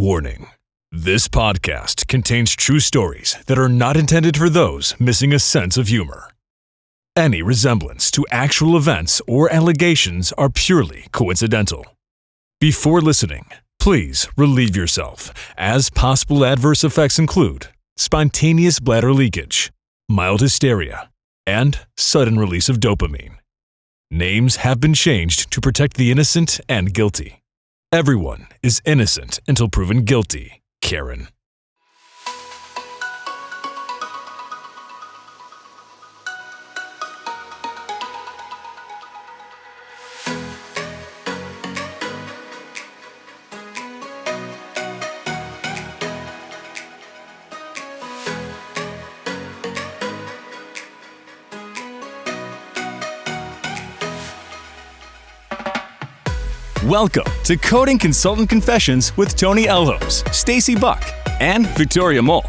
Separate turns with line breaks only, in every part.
Warning. This podcast contains true stories that are not intended for those missing a sense of humor. Any resemblance to actual events or allegations are purely coincidental. Before listening, please relieve yourself, as possible adverse effects include spontaneous bladder leakage, mild hysteria, and sudden release of dopamine. Names have been changed to protect the innocent and guilty. Everyone is innocent until proven guilty, Karen. Welcome to Coding Consultant Confessions with Tony Elholmes, Stacy Buck, and Victoria Mole.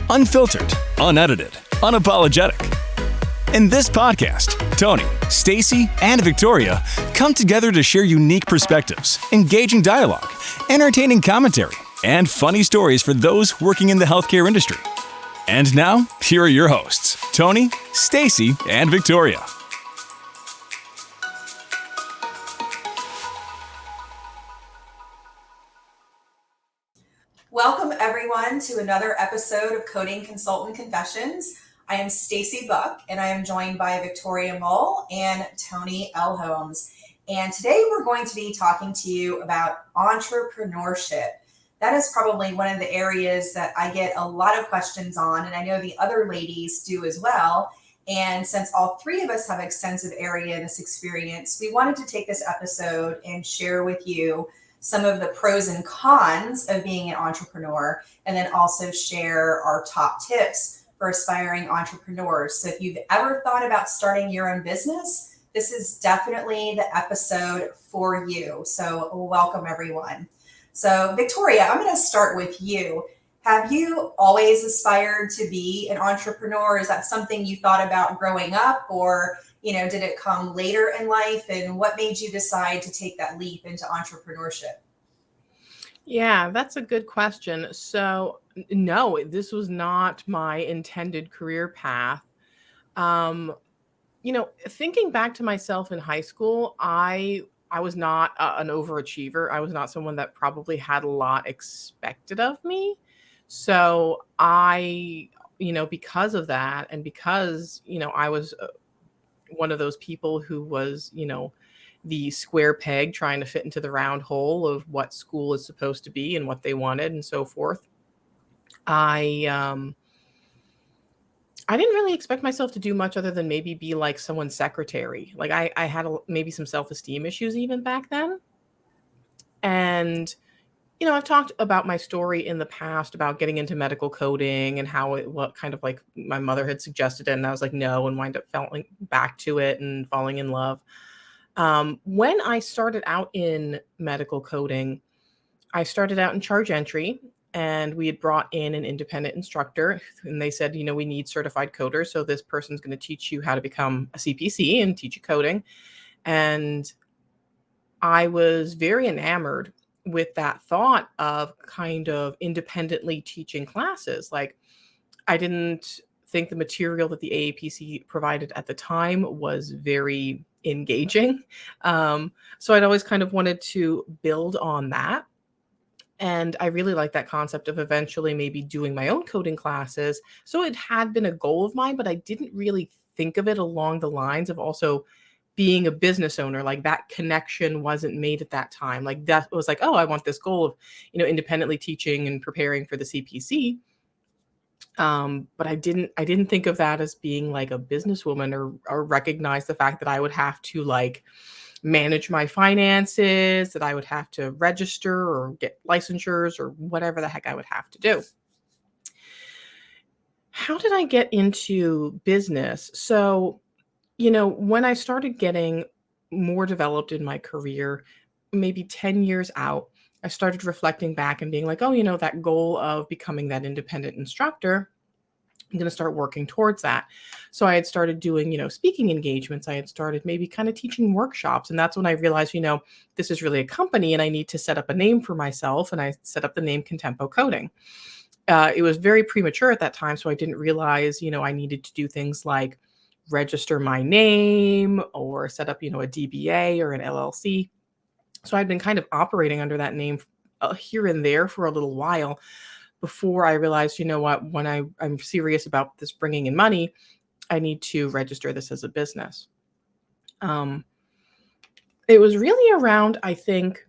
Unfiltered, unedited, unapologetic. In this podcast, Tony, Stacy, and Victoria come together to share unique perspectives, engaging dialogue, entertaining commentary, and funny stories for those working in the healthcare industry. And now, here are your hosts, Tony, Stacy, and Victoria.
Welcome everyone to another episode of Coding Consultant Confessions. I am Stacy Buck and I am joined by Victoria Mole and Tony Elholmes. And today we're going to be talking to you about entrepreneurship. That is probably one of the areas that I get a lot of questions on, and I know the other ladies do as well. And since all three of us have extensive area in this experience, we wanted to take this episode and share with you some of the pros and cons of being an entrepreneur, and then also share our top tips for aspiring entrepreneurs. So if you've ever thought about starting your own business, this is definitely the episode for you. So welcome everyone. So Victoria, I'm going to start with you. Have you always aspired to be an entrepreneur? Is that something you thought about growing up, or did it come later in life? And what made you decide to take that leap into entrepreneurship?
Yeah, that's a good question. So, no, this was not my intended career path. Thinking back to myself in high school, I was not an overachiever. I was not someone that probably had a lot expected of me. So because of that, and because, I was one of those people who was, the square peg trying to fit into the round hole of what school is supposed to be and what they wanted and so forth. I didn't really expect myself to do much other than maybe be like someone's secretary. Like I had maybe some self-esteem issues even back then. And I've talked about my story in the past about getting into medical coding and what kind of like my mother had suggested it, and I was like, no, and wind up falling back to it and falling in love. When I started out in medical coding, I started out in charge entry, and we had brought in an independent instructor, and they said, we need certified coders. So this person's going to teach you how to become a CPC and teach you coding. And I was very enamored with that thought of kind of independently teaching classes. Like, I didn't think the material that the AAPC provided at the time was very engaging. So I'd always kind of wanted to build on that. And I really like that concept of eventually maybe doing my own coding classes. So it had been a goal of mine, but I didn't really think of it along the lines of also being a business owner. Like, that connection wasn't made at that time. Like, that was like, oh, I want this goal of, independently teaching and preparing for the CPC. But I didn't think of that as being like a businesswoman, or recognize the fact that I would have to like manage my finances, that I would have to register or get licensures or whatever the heck I would have to do. How did I get into business? So, when I started getting more developed in my career, maybe 10 years out, I started reflecting back and being like, oh, that goal of becoming that independent instructor I'm going to start working towards that. So I had started doing, speaking engagements. I had started maybe kind of teaching workshops. And that's when I realized, this is really a company and I need to set up a name for myself. And I set up the name Contempo Coding. It was very premature at that time. So I didn't realize, I needed to do things like register my name or set up, a DBA or an LLC. So I'd been kind of operating under that name here and there for a little while before I realized, what, when I'm serious about this bringing in money, I need to register this as a business. It was really around, I think,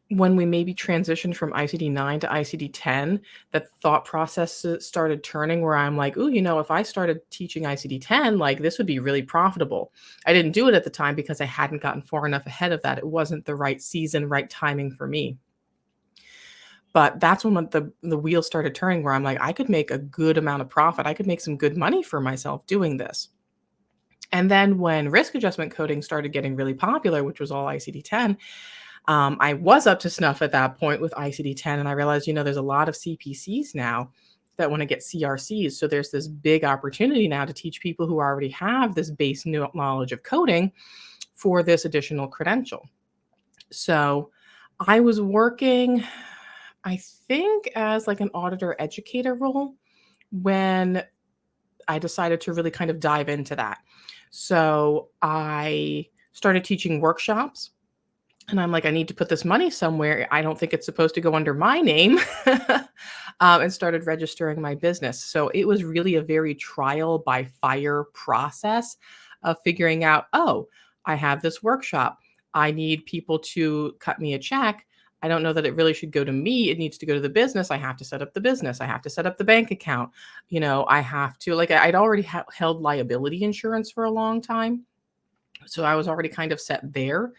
when we maybe transitioned from ICD-9 to ICD-10, that thought process started turning where I'm like, ooh, if I started teaching ICD-10, like this would be really profitable. I didn't do it at the time because I hadn't gotten far enough ahead of that. It wasn't the right season, right timing for me. But that's when the wheels started turning where I'm like, I could make a good amount of profit. I could make some good money for myself doing this. And then when risk adjustment coding started getting really popular, which was all ICD-10, I was up to snuff at that point with ICD-10, and I realized, there's a lot of CPCs now that want to get CRCs. So there's this big opportunity now to teach people who already have this base knowledge of coding for this additional credential. So I was working, I think, as like an auditor educator role when I decided to really kind of dive into that. So I started teaching workshops. And I'm like, I need to put this money somewhere. I don't think it's supposed to go under my name. And started registering my business. So it was really a very trial by fire process of figuring out, oh, I have this workshop. I need people to cut me a check. I don't know that it really should go to me. It needs to go to the business. I have to set up the business. I have to set up the bank account. I have to, like, I'd already held liability insurance for a long time. So I was already kind of set there.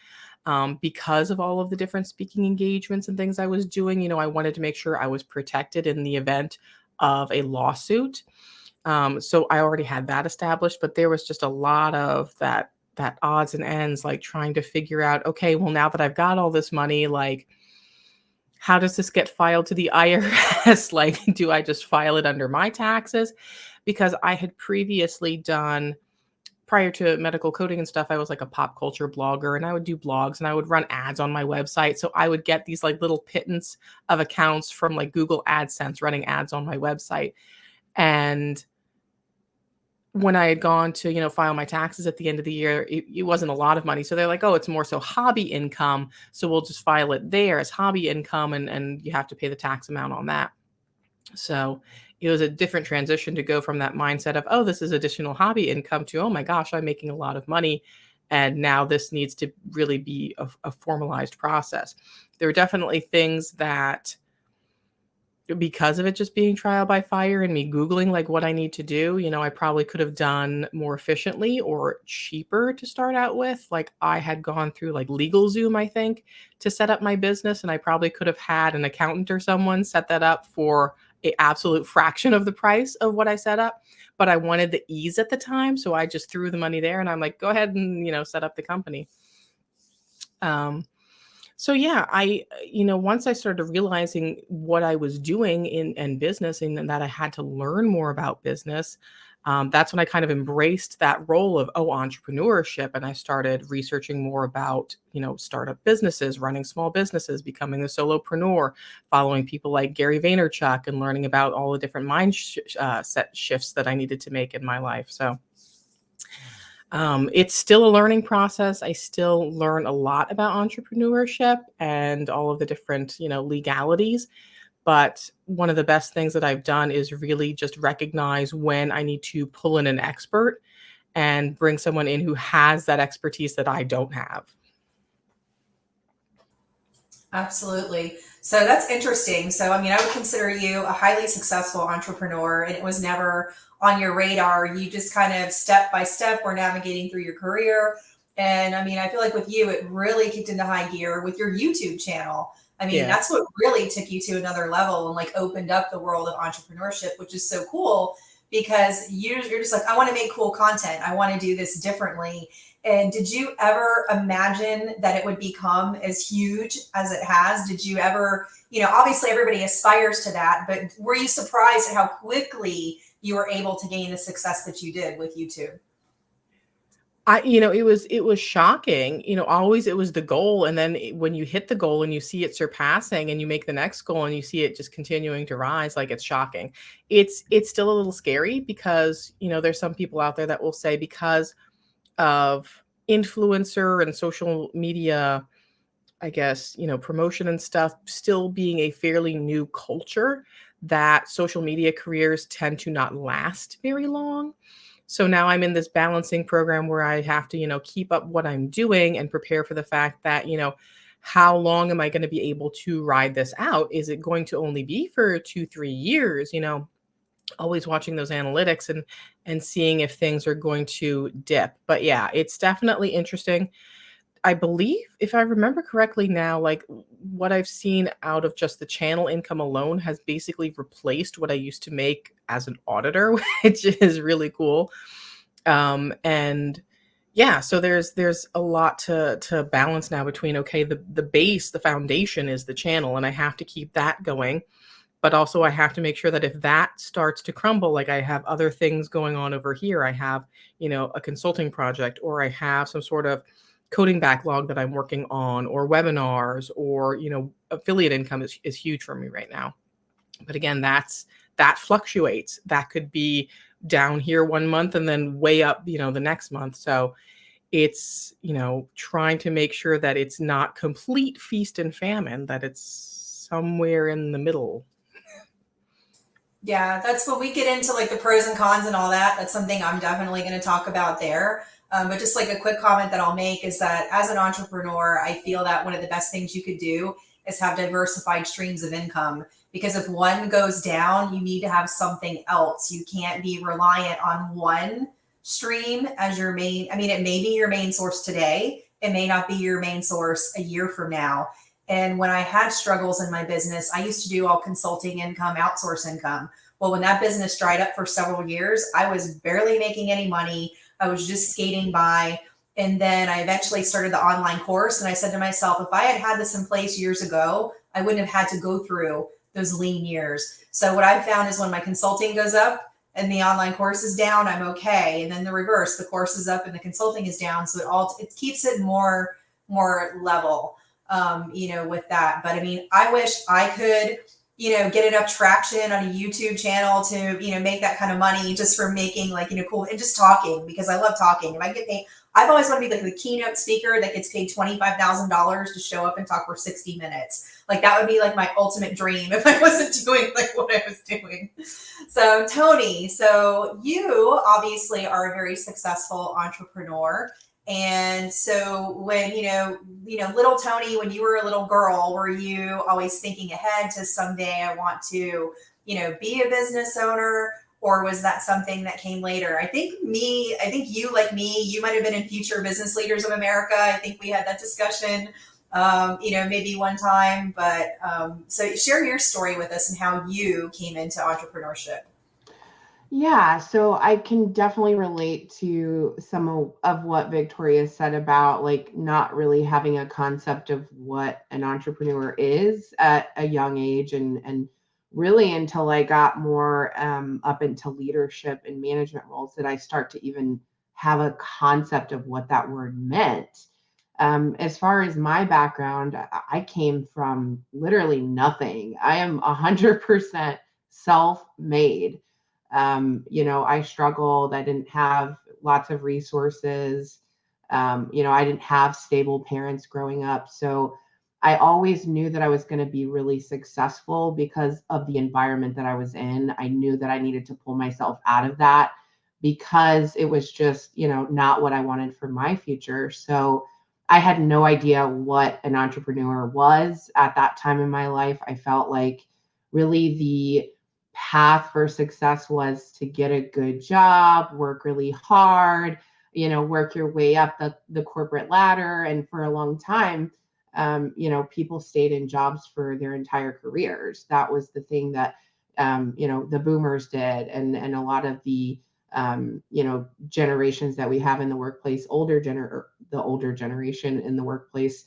Because of all of the different speaking engagements and things I was doing, I wanted to make sure I was protected in the event of a lawsuit. So I already had that established, but there was just a lot of that odds and ends, like trying to figure out, okay, well, now that I've got all this money, like, how does this get filed to the IRS? Like, do I just file it under my taxes? Because I had previously done, prior to medical coding and stuff, I was like a pop culture blogger, and I would do blogs and I would run ads on my website. So I would get these like little pittance of accounts from like Google AdSense running ads on my website. And when I had gone to, file my taxes at the end of the year, it wasn't a lot of money. So they're like, oh, it's more so hobby income. So we'll just file it there as hobby income, and you have to pay the tax amount on that. So it was a different transition to go from that mindset of, oh, this is additional hobby income to, oh my gosh, I'm making a lot of money. And now this needs to really be a formalized process. There were definitely things that, because of it just being trial by fire and me Googling like what I need to do, I probably could have done more efficiently or cheaper to start out with. Like I had gone through like LegalZoom, I think, to set up my business. And I probably could have had an accountant or someone set that up for an absolute fraction of the price of what I set up. But I wanted the ease at the time. So I just threw the money there and I'm like, go ahead and, set up the company. So yeah, once I started realizing what I was doing in business and that I had to learn more about business, that's when I kind of embraced that role of, entrepreneurship. And I started researching more about, startup businesses, running small businesses, becoming a solopreneur, following people like Gary Vaynerchuk and learning about all the different mindset shifts that I needed to make in my life. So it's still a learning process. I still learn a lot about entrepreneurship and all of the different, legalities. But one of the best things that I've done is really just recognize when I need to pull in an expert and bring someone in who has that expertise that I don't have.
Absolutely. So that's interesting. So, I would consider you a highly successful entrepreneur, and it was never on your radar. You just kind of step by step were navigating through your career. And I feel like with you, it really kicked into high gear with your YouTube channel.
Yeah.
That's what really took you to another level and like opened up the world of entrepreneurship, which is so cool because you're just like, I want to make cool content. I want to do this differently. And did you ever imagine that it would become as huge as it has? Did you ever, obviously everybody aspires to that, but were you surprised at how quickly you were able to gain the success that you did with YouTube?
It was shocking. Always it was the goal, and then when you hit the goal and you see it surpassing, and you make the next goal and you see it just continuing to rise, like, it's shocking. It's still a little scary because there's some people out there that will say, because of influencer and social media, I guess, promotion and stuff still being a fairly new culture, that social media careers tend to not last very long. So now I'm in this balancing program where I have to, keep up what I'm doing and prepare for the fact that, how long am I going to be able to ride this out? Is it going to only be for 2, 3 years? Always watching those analytics and seeing if things are going to dip. But yeah, it's definitely interesting. I believe, if I remember correctly now, like, what I've seen out of just the channel income alone has basically replaced what I used to make as an auditor, which is really cool. And yeah, so there's a lot to balance now between, okay, the base, the foundation is the channel, and I have to keep that going. But also I have to make sure that if that starts to crumble, like, I have other things going on over here. I have, a consulting project, or I have some sort of coding backlog that I'm working on, or webinars, or, affiliate income is huge for me right now. But again, that fluctuates. That could be down here one month and then way up, the next month. So it's, trying to make sure that it's not complete feast and famine, that it's somewhere in the middle.
Yeah, that's when we get into like the pros and cons and all that. That's something I'm definitely going to talk about there. But just like a quick comment that I'll make is that as an entrepreneur, I feel that one of the best things you could do is have diversified streams of income. Because if one goes down, you need to have something else. You can't be reliant on one stream as your main. I mean, it may be your main source today. It may not be your main source a year from now. And when I had struggles in my business, I used to do all consulting income, outsource income. Well, when that business dried up for several years, I was barely making any money. I was just skating by. And then I eventually started the online course. And I said to myself, if I had had this in place years ago, I wouldn't have had to go through those lean years. So what I've found is when my consulting goes up and the online course is down, I'm okay. And then the reverse, the course is up and the consulting is down. So it keeps it more level. With that. But I mean, I wish I could, get enough traction on a YouTube channel to, make that kind of money just for making like, cool and just talking, because I love talking. If I get paid, I've always wanted to be like the keynote speaker that gets paid $25,000 to show up and talk for 60 minutes. Like that would be like my ultimate dream if I wasn't doing like what I was doing. So Tony, so you obviously are a very successful entrepreneur. And so when, little Tony, when you were a little girl, were you always thinking ahead to someday I want to, be a business owner? Or was that something that came later? I think you, like me, you might have been in Future Business Leaders of America. I think we had that discussion, maybe one time. But so share your story with us and how you came into entrepreneurship.
Yeah, so I can definitely relate to some of what Victoria said about like not really having a concept of what an entrepreneur is at a young age, and really until I got more up into leadership and management roles did I start to even have a concept of what that word meant. As far as my background, I came from literally nothing. I am 100% self-made. I struggled. I didn't have lots of resources. I didn't have stable parents growing up. So I always knew that I was going to be really successful because of the environment that I was in. I knew that I needed to pull myself out of that because it was just, not what I wanted for my future. So I had no idea what an entrepreneur was at that time in my life. I felt like really the path for success was to get a good job, work really hard, work your way up the corporate ladder. And for a long time, people stayed in jobs for their entire careers. That was the thing that the boomers did, and a lot of the generations that we have in the workplace, the older generation in the workplace,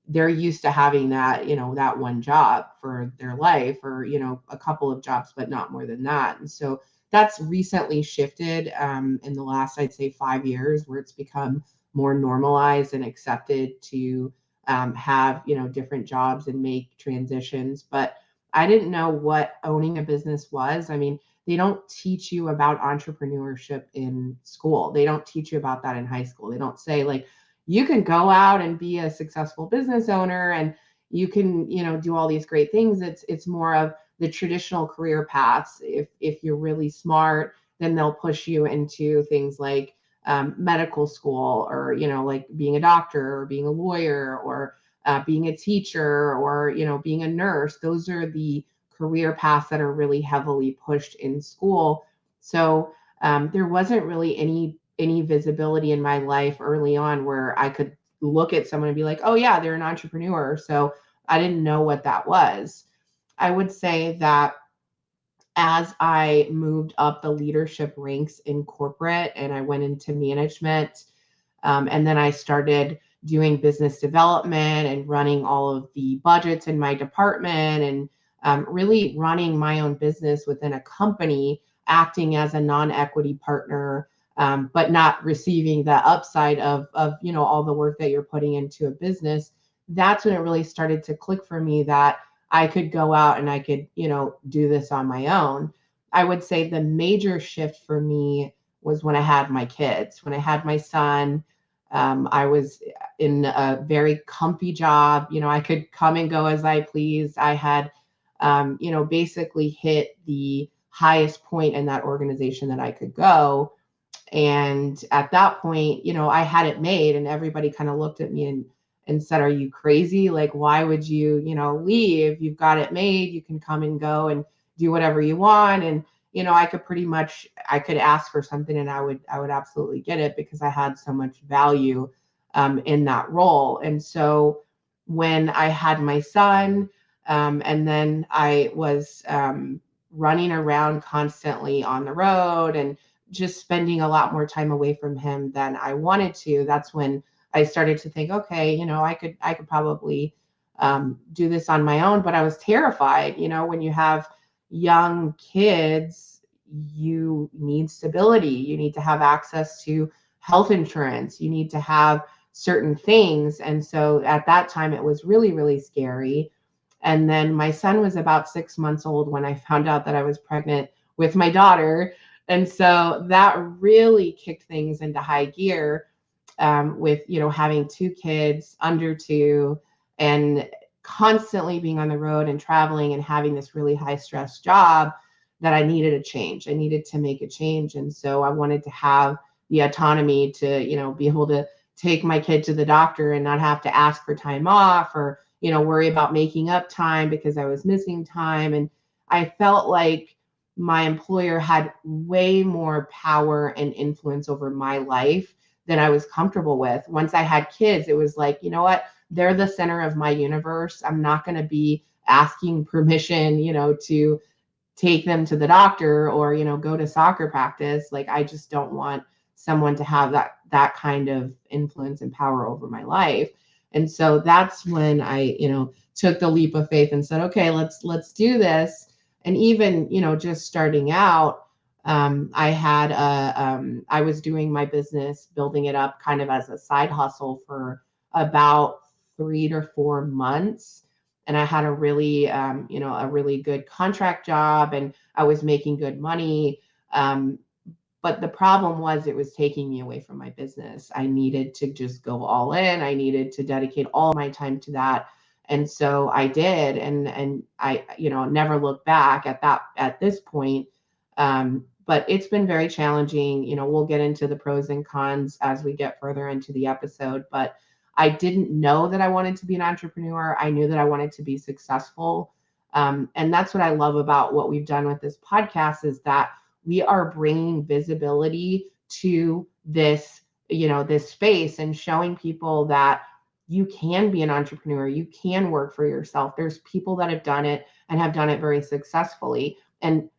they're used to having that, that one job for their life, or, a couple of jobs, but not more than that. And so that's recently shifted in the last, I'd say, 5 years, where it's become more normalized and accepted to have, different jobs and make transitions. But I didn't know what owning a business was. I mean, they don't teach you about entrepreneurship in school. They don't teach you about that in high school. They don't say, like, you can go out and be a successful business owner, and you can, do all these great things. It's more of the traditional career paths. If you're really smart, then they'll push you into things like medical school, or, like being a doctor, or being a lawyer, or being a teacher, or, being a nurse. Those are the career paths that are really heavily pushed in school. So there wasn't really any visibility in my life early on where I could look at someone and be like, oh yeah, they're an entrepreneur. So I didn't know what that was. I would say that as I moved up the leadership ranks in corporate and I went into management, and then I started doing business development and running all of the budgets in my department, and really running my own business within a company, acting as a non-equity partner, but not receiving the upside of all the work that you're putting into a business. That's when it really started to click for me that I could go out and I could, do this on my own. I would say the major shift for me was when I had my kids. When I had my son, I was in a very comfy job. I could come and go as I pleased. I had, basically hit the highest point in that organization that I could go. And at that point, I had it made, and everybody kind of looked at me and said, are you crazy? Like, why would you, leave? You've got it made. You can come and go and do whatever you want. And, I could ask for something and I would absolutely get it, because I had so much value in that role. And so when I had my son, and then I was running around constantly on the road and just spending a lot more time away from him than I wanted to, that's when I started to think, okay, I could probably do this on my own. But I was terrified. When you have young kids, you need stability. You need to have access to health insurance. You need to have certain things. And so at that time, it was really, really scary. And then my son was about 6 months old when I found out that I was pregnant with my daughter. And so that really kicked things into high gear, with, having 2 kids under 2, and constantly being on the road and traveling and having this really high stress job, that I needed a change. I needed to make a change. And so I wanted to have the autonomy to, be able to take my kid to the doctor and not have to ask for time off, or, worry about making up time because I was missing time. And I felt like my employer had way more power and influence over my life than I was comfortable with. Once I had kids, it was like, you know what? They're the center of my universe. I'm not going to be asking permission, to take them to the doctor, or, go to soccer practice. Like, I just don't want someone to have that kind of influence and power over my life. And so that's when I, took the leap of faith and said, okay, let's do this. And even, just starting out, I was doing my business, building it up kind of as a side hustle for about 3 to 4 months. And I had a really, a really good contract job, and I was making good money. But the problem was, it was taking me away from my business. I needed to just go all in. I needed to dedicate all my time to that. And so I did. And I, never looked back at this point. But it's been very challenging. We'll get into the pros and cons as we get further into the episode, but I didn't know that I wanted to be an entrepreneur. I knew that I wanted to be successful. And that's what I love about what we've done with this podcast, is that we are bringing visibility to this, this space, and showing people that you can be an entrepreneur. You can work for yourself. There's people that have done it and have done it very successfully. And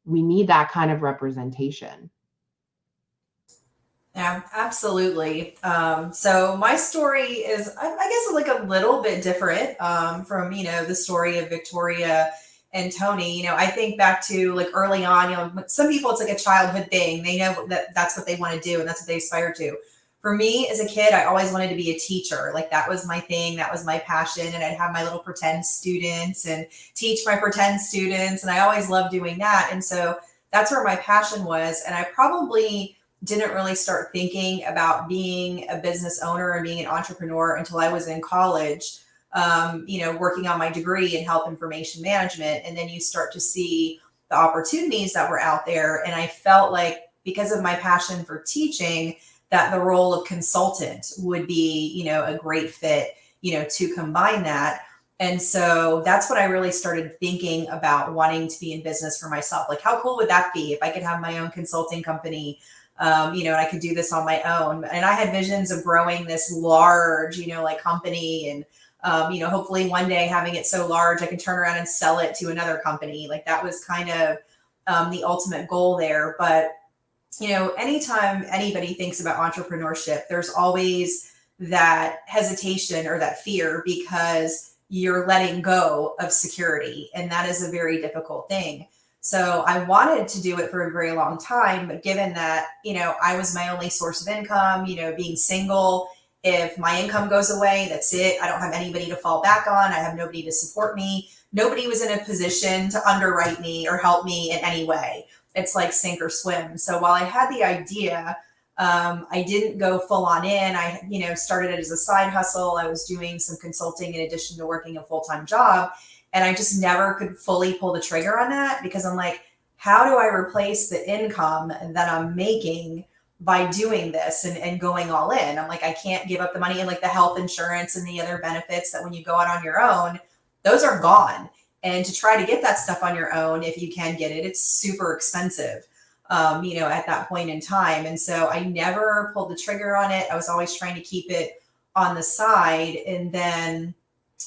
we need that kind of representation.
Yeah, absolutely. So my story is, I guess, like a little bit different from, the story of Victoria and Tony. I think back to like early on, some people, it's like a childhood thing. They know that that's what they want to do and that's what they aspire to. For me as a kid, I always wanted to be a teacher. Like that was my thing. That was my passion. And I'd have my little pretend students and teach my pretend students. And I always loved doing that. And so that's where my passion was. And I probably didn't really start thinking about being a business owner and being an entrepreneur until I was in college, working on my degree in health information management. And then you start to see the opportunities that were out there. And I felt like because of my passion for teaching, that the role of consultant would be, a great fit, to combine that. And so that's what I really started thinking about, wanting to be in business for myself. Like, how cool would that be if I could have my own consulting company? And I could do this on my own. And I had visions of growing this large, company, and, hopefully one day having it so large, I can turn around and sell it to another company. Like that was kind of the ultimate goal there. But, anytime anybody thinks about entrepreneurship, there's always that hesitation or that fear because you're letting go of security. And that is a very difficult thing. So I wanted to do it for a very long time, but given that, I was my only source of income, being single, if my income goes away, that's it. I don't have anybody to fall back on. I have nobody to support me. Nobody was in a position to underwrite me or help me in any way. It's like sink or swim. So while I had the idea, I didn't go full on in. I, started it as a side hustle. I was doing some consulting in addition to working a full-time job. And I just never could fully pull the trigger on that because I'm like, how do I replace the income that I'm making by doing this and going all in? I'm like, I can't give up the money and like the health insurance and the other benefits that when you go out on your own, those are gone. And to try to get that stuff on your own, if you can get it, it's super expensive, at that point in time. And so I never pulled the trigger on it. I was always trying to keep it on the side. And then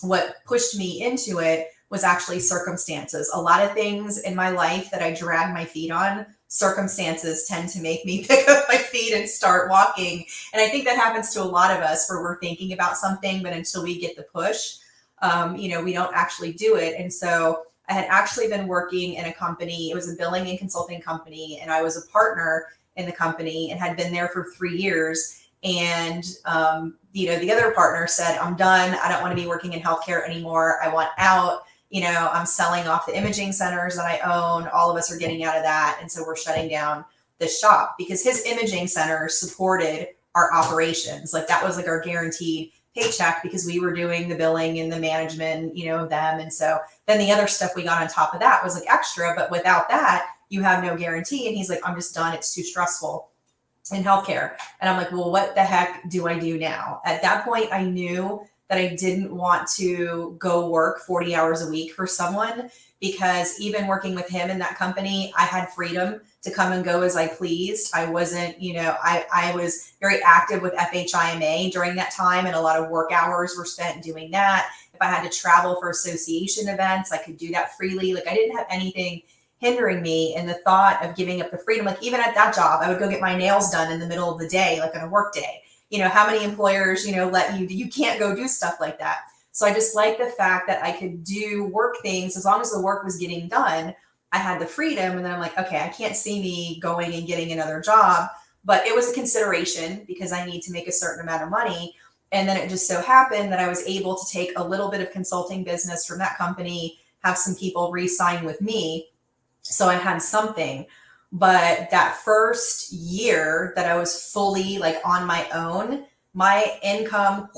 what pushed me into it was actually circumstances. A lot of things in my life that I drag my feet on, circumstances tend to make me pick up my feet and start walking. And I think that happens to a lot of us where we're thinking about something, but until we get the push, we don't actually do it. And so I had actually been working in a company. It was a billing and consulting company, and I was a partner in the company and had been there for 3 years. And, the other partner said, I'm done. I don't want to be working in healthcare anymore. I want out. I'm selling off the imaging centers that I own. All of us are getting out of that. And so we're shutting down the shop because his imaging center supported our operations. Like that was like our guaranteed paycheck because we were doing the billing and the management, of them. And so then the other stuff we got on top of that was like extra, but without that, you have no guarantee. And he's like, I'm just done. It's too stressful in healthcare. And I'm like, well, what the heck do I do now? At that point, I knew that I didn't want to go work 40 hours a week for someone because even working with him in that company, I had freedom to come and go as I pleased. I wasn't, I was very active with FHIMA during that time, and a lot of work hours were spent doing that. If I had to travel for association events, I could do that freely. Like I didn't have anything hindering me. And the thought of giving up the freedom, like even at that job, I would go get my nails done in the middle of the day, like on a work day. How many employers, let you can't go do stuff like that. So I just like the fact that I could do work things as long as the work was getting done. I had the freedom. And then I'm like, okay, I can't see me going and getting another job, but it was a consideration because I need to make a certain amount of money. And then it just so happened that I was able to take a little bit of consulting business from that company, have some people re-sign with me. So I had something. But that first year that I was fully like on my own, my income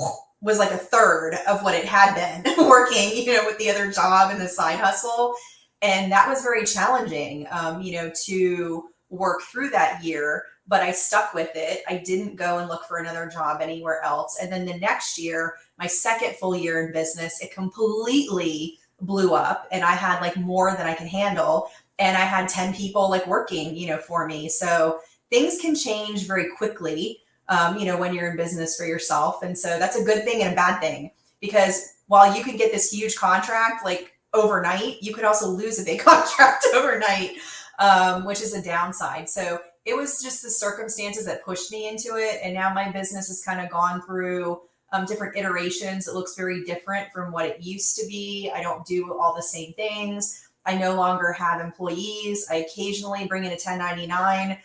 was like a third of what it had been working, with the other job and the side hustle. And that was very challenging, to work through that year, but I stuck with it. I didn't go and look for another job anywhere else. And then the next year, my second full year in business, it completely blew up and I had like more than I could handle. And I had 10 people like working, for me. So things can change very quickly, when you're in business for yourself. And so that's a good thing and a bad thing, because while you can get this huge contract, like overnight. You could also lose a big contract overnight, which is a downside. So it was just the circumstances that pushed me into it. And now my business has kind of gone through different iterations. It looks very different from what it used to be. I don't do all the same things. I no longer have employees. I occasionally bring in a 1099.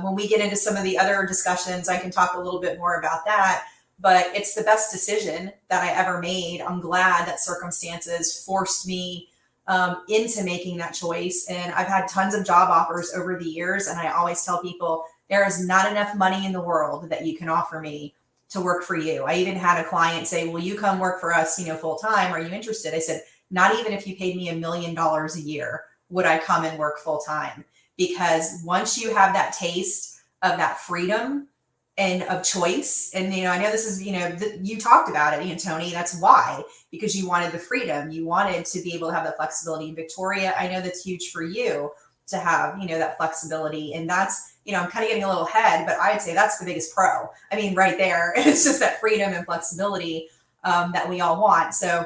When we get into some of the other discussions, I can talk a little bit more about that. But it's the best decision that I ever made. I'm glad that circumstances forced me into making that choice. And I've had tons of job offers over the years. And I always tell people there is not enough money in the world that you can offer me to work for you. I even had a client say, will you come work for us, full time? Are you interested? I said, not even if you paid me $1 million a year, would I come and work full time? Because once you have that taste of that freedom and of choice, and I know this is, you talked about it, Tony, that's why, because you wanted the freedom, you wanted to be able to have that flexibility. Victoria, I know that's huge for you to have, that flexibility. And that's, I'm kind of getting a little ahead, but I'd say that's the biggest pro. I mean, right there, it's just that freedom and flexibility that we all want. So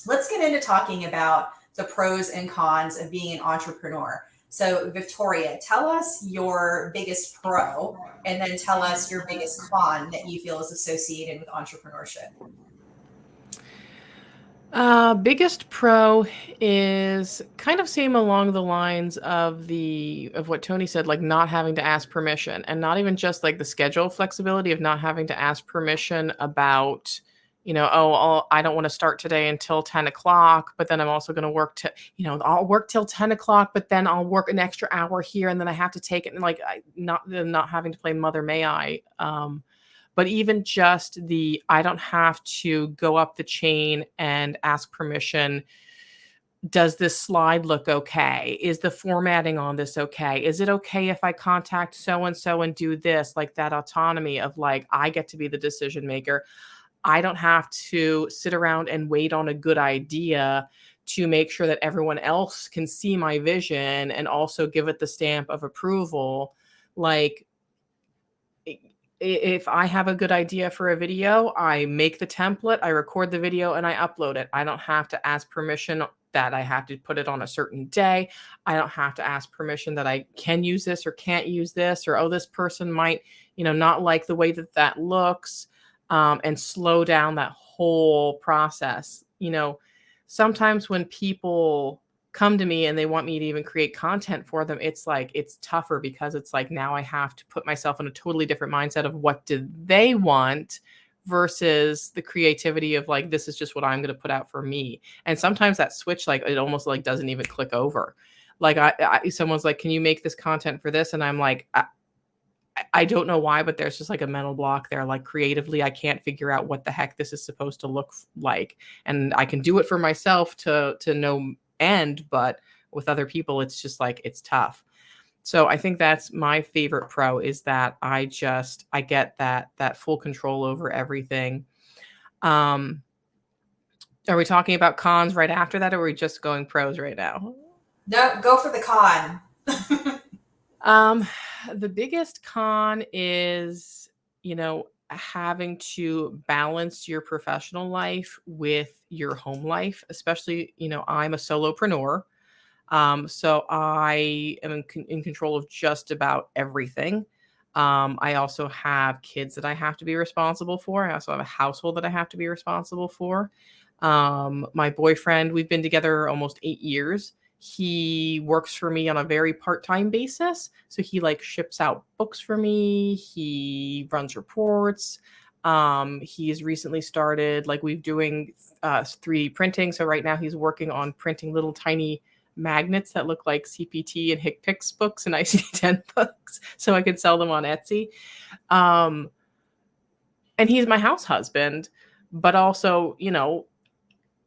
let's get into talking about the pros and cons of being an entrepreneur. So Victoria, tell us your biggest pro, and then tell us your biggest con that you feel is associated with entrepreneurship.
Biggest pro is kind of same along the lines of what Tony said, like not having to ask permission, and not even just like the schedule flexibility of not having to ask permission about, I don't want to start today until 10 o'clock, but then I'm also going to work to, I'll work till 10 o'clock, but then I'll work an extra hour here and then I have to take it, and like not having to play Mother May I. But even just I don't have to go up the chain and ask permission. Does this slide look okay? Is the formatting on this okay? Is it okay if I contact so-and-so and do this? Like that autonomy of like, I get to be the decision maker. I don't have to sit around and wait on a good idea to make sure that everyone else can see my vision and also give it the stamp of approval. Like, if I have a good idea for a video, I make the template, I record the video, and I upload it. I don't have to ask permission that I have to put it on a certain day. I don't have to ask permission that I can use this or can't use this, or, oh, this person might, not like the way that looks, and slow down that whole process. Sometimes when people come to me and they want me to even create content for them, it's like, it's tougher because it's like, now I have to put myself in a totally different mindset of what do they want versus the creativity of like, this is just what I'm going to put out for me. And sometimes that switch, like it almost like doesn't even click over. Like someone's like, can you make this content for this? And I'm like, I don't know why, but there's just like a mental block there. Like creatively, I can't figure out what the heck this is supposed to look like. And I can do it for myself to no end, but with other people, it's just like, it's tough. So I think that's my favorite pro, is that I get that full control over everything. Are we talking about cons right after that, or are we just going pros right now?
No, go for the con.
The biggest con is, having to balance your professional life with your home life, especially, I'm a solopreneur. So I am in control of just about everything. I also have kids that I have to be responsible for. I also have a household that I have to be responsible for. My boyfriend, we've been together almost 8 years. He works for me on a very part-time basis. So he like ships out books for me. He runs reports. He's recently started, like we've doing 3D printing. So right now he's working on printing little tiny magnets that look like CPT and HickPix books and ICD-10 books, so I could sell them on Etsy. And he's my house husband, but also,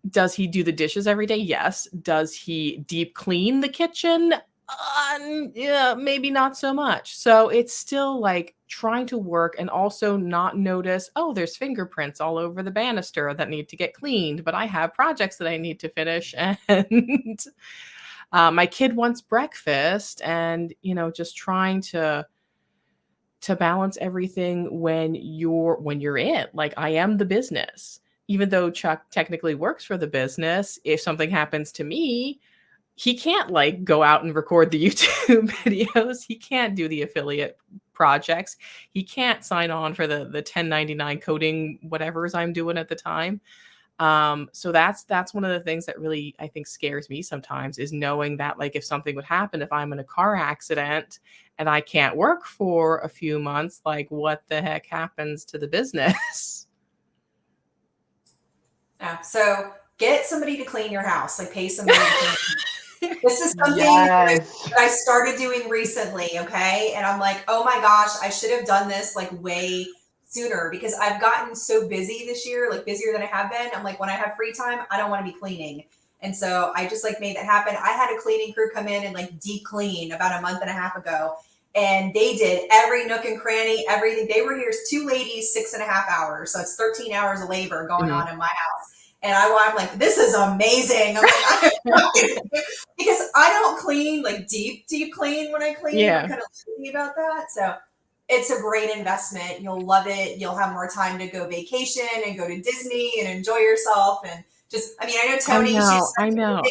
does he do the dishes every day? Yes. Does he deep clean the kitchen? Yeah, maybe not so much. So it's still like trying to work and also not notice, oh, there's fingerprints all over the banister that need to get cleaned, but I have projects that I need to finish. And my kid wants breakfast, and, just trying to balance everything when you're in, like, I am the business. even though Chuck technically works for the business, if something happens to me, he can't like go out and record the YouTube videos. He can't do the affiliate projects. He can't sign on for the 1099 coding whatever's I'm doing at the time. So that's one of the things that really I think scares me sometimes, is knowing that like if something would happen, if I'm in a car accident and I can't work for a few months, like what the heck happens to the business?
Yeah. So get somebody to clean your house, like pay somebody to clean. This is something
Yes.
that I started doing recently, okay? And I'm like, oh my gosh, I should have done this like way sooner, because I've gotten so busy this year, like busier than I have been. I'm like, when I have free time, I don't want to be cleaning. And so I just like made that happen. I had a cleaning crew come in and like deep clean about a month and a half ago. And they did every nook and cranny, everything. They were here, 2 ladies, 6.5 hours. So it's 13 hours of labor going on in my house. And I'm like, this is amazing. I'm like, because I don't clean like deep clean when I clean.
Yeah.
I'm kind of lazy about that. So it's a great investment. You'll love it. You'll have more time to go vacation and go to Disney and enjoy yourself. And just, I mean, I know Tony,
I know.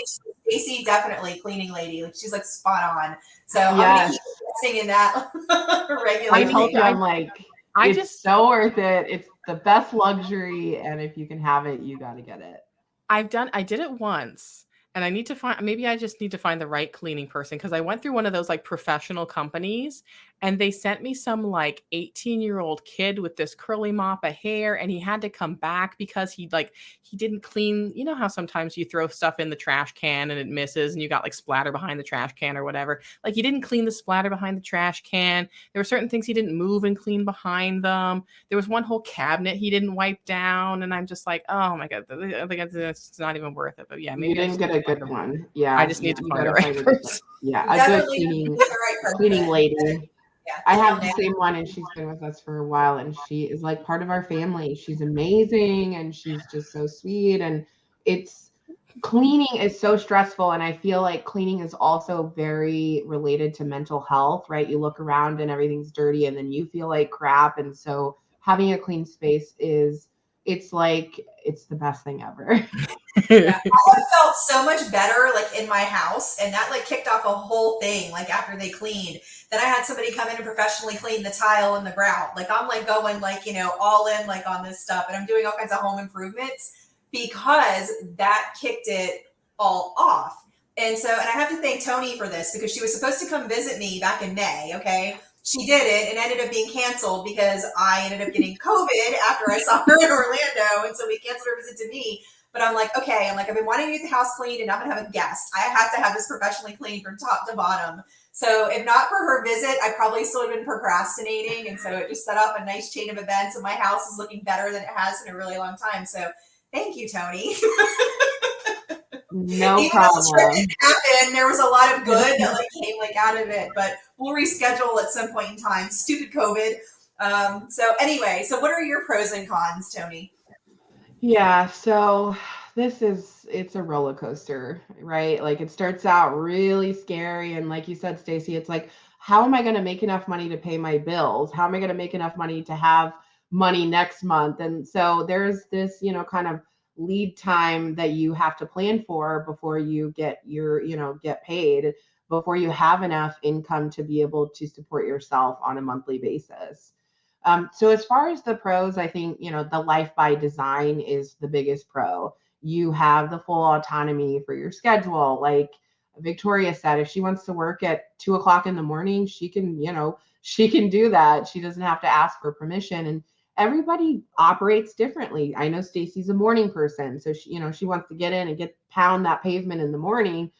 Stacey, definitely cleaning lady. Like she's like spot on. So I'm
Yes.
gonna keep investing in that regularly.
I told you, I'm like,
I
it's
just
so worth it. It's the best luxury, and if you can have it, you got to get it.
I did it once, and I need to find, maybe I just need to find the right cleaning person, because I went through one of those like professional companies and they sent me some like 18-year-old kid with this curly mop of hair, and he had to come back because he didn't clean. You know how sometimes you throw stuff in the trash can and it misses and you got like splatter behind the trash can or whatever. Like he didn't clean the splatter behind the trash can. There were certain things he didn't move and clean behind them. There was one whole cabinet he didn't wipe down, and I'm just like, oh my God, I think it's not even worth it. But yeah, maybe
You didn't get a good one. Yeah.
I just need to find the
gotta
right
a
person.
Yeah,
You
a good
definitely need to get the right person.
cleaning lady.
Yeah,
I have the same one, and she's been with us for a while, and she is like part of our family. She's amazing, and she's just so sweet. And cleaning is so stressful, and I feel like cleaning is also very related to mental health, right? You look around and everything's dirty, and then you feel like crap. And so having a clean space it's the best thing ever.
Yeah, I have felt so much better like in my house, and that like kicked off a whole thing. Like after they cleaned, then I had somebody come in and professionally clean the tile and the grout. Like I'm like going like, you know, all in like on this stuff, and I'm doing all kinds of home improvements because that kicked it all off. And so, and I have to thank Tony for this, because she was supposed to come visit me back in May. Okay. She did it and ended up being canceled because I ended up getting COVID after I saw her in Orlando. And so we canceled her visit to me. But I'm like, okay, I've been wanting to get the house cleaned, and I'm going to have a guest. I have to have this professionally cleaned from top to bottom. So if not for her visit, I probably still have been procrastinating. And so it just set off a nice chain of events, and my house is looking better than it has in a really long time. So thank you, Tony.
No
Even
problem.
though the trip didn't happen, there was a lot of good that came out of it. But we'll reschedule at some point in time. Stupid COVID. So anyway, so what are your pros and cons, Tony?
Yeah, so it's a roller coaster, right? Like it starts out really scary, and like you said, Stacey, it's like, how am I going to make enough money to pay my bills? How am I going to make enough money to have money next month? And so there's this, kind of lead time that you have to plan for before you get get paid, before you have enough income to be able to support yourself on a monthly basis. So as far as the pros, I think, the life by design is the biggest pro. You have the full autonomy for your schedule. Like Victoria said, if she wants to work at 2:00 in the morning, she can do that. She doesn't have to ask for permission. And everybody operates differently. I know Stacey's a morning person. So she wants to get in and pound that pavement in the morning.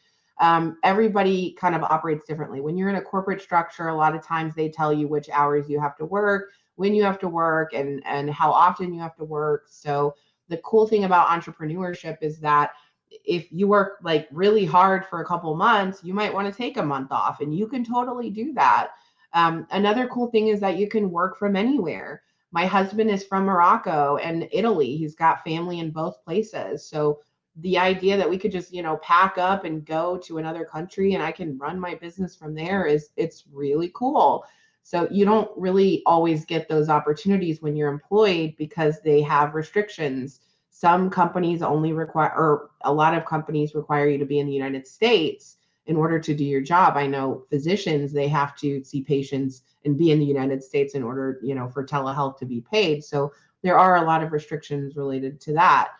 Everybody kind of operates differently. When you're in a corporate structure, a lot of times they tell you which hours you have to work, when you have to work, and how often you have to work. So the cool thing about entrepreneurship is that if you work like really hard for a couple months, you might want to take a month off, and you can totally do that. Another cool thing is that you can work from anywhere. My husband is from Morocco and Italy. He's got family in both places. So the idea that we could just, pack up and go to another country and I can run my business from there it's really cool. So you don't really always get those opportunities when you're employed because they have restrictions Some companies only require, or a lot of companies require you to be in the United States in order to do your job. I know physicians, they have to see patients and be in the United States in order, for telehealth to be paid. So there are a lot of restrictions related to that.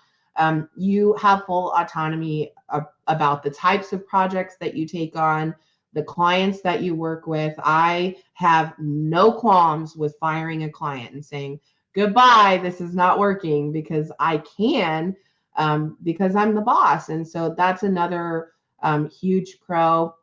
You have full autonomy about the types of projects that you take on, the clients that you work with. I have no qualms with firing a client and saying, goodbye, this is not working, because I can, because I'm the boss. And so that's another huge pro.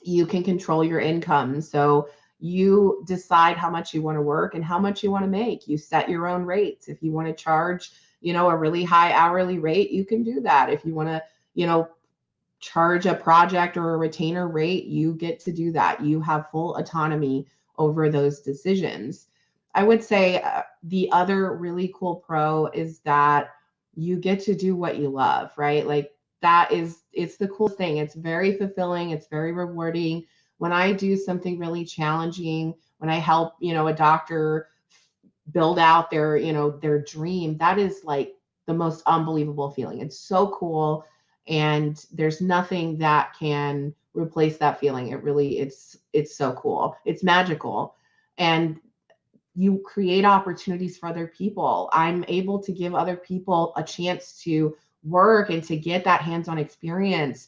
You can control your income. So you decide how much you want to work and how much you want to make. You set your own rates. If you want to charge, a really high hourly rate, you can do that. If you want to, charge a project or a retainer rate, you get to do that. You have full autonomy over those decisions. I would say the other really cool pro is that you get to do what you love, right? Like it's the cool thing. It's very fulfilling. It's very rewarding. When I do something really challenging, when I help, a doctor build out their dream, that is like the most unbelievable feeling. It's so cool. And there's nothing that can replace that feeling. It's so cool. It's magical. And you create opportunities for other people. I'm able to give other people a chance to work and to get that hands-on experience.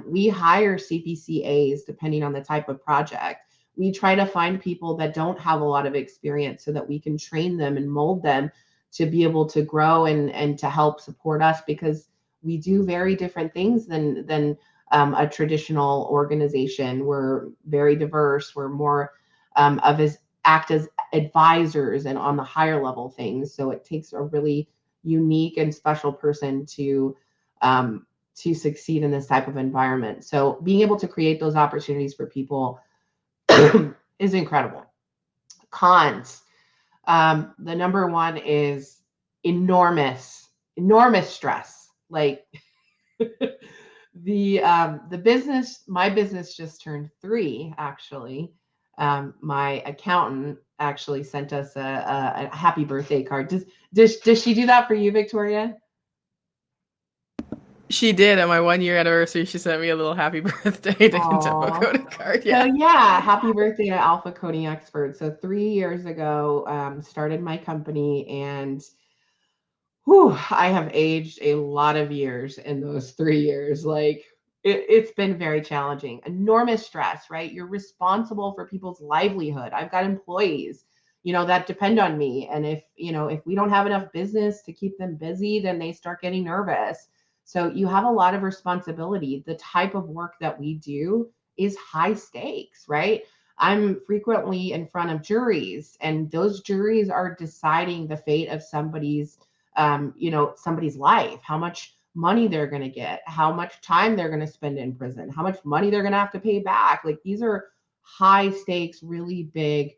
We hire CPCAs depending on the type of project. We try to find people that don't have a lot of experience so that we can train them and mold them to be able to grow and to help support us, because we do very different things than a traditional organization. We're very diverse. We're more act as advisors and on the higher level things. So it takes a really unique and special person to succeed in this type of environment. So being able to create those opportunities for people is incredible. Cons. The number one is enormous stress. Like my business just turned 3, actually. My accountant actually sent us a happy birthday card. Does she do that for you, Victoria?
She did. At my 1-year anniversary, she sent me a little happy birthday to tempo coding card. Yeah.
So yeah, happy birthday to Alpha Coding Expert. So 3 years ago, started my company, and I have aged a lot of years in those 3 years. Like it's been very challenging, enormous stress, right? You're responsible for people's livelihood. I've got employees, that depend on me. And if we don't have enough business to keep them busy, then they start getting nervous. So you have a lot of responsibility. The type of work that we do is high stakes, right? I'm frequently in front of juries, and those juries are deciding the fate of somebody's life, how much money they're going to get, how much time they're going to spend in prison, how much money they're going to have to pay back. Like these are high stakes, really big,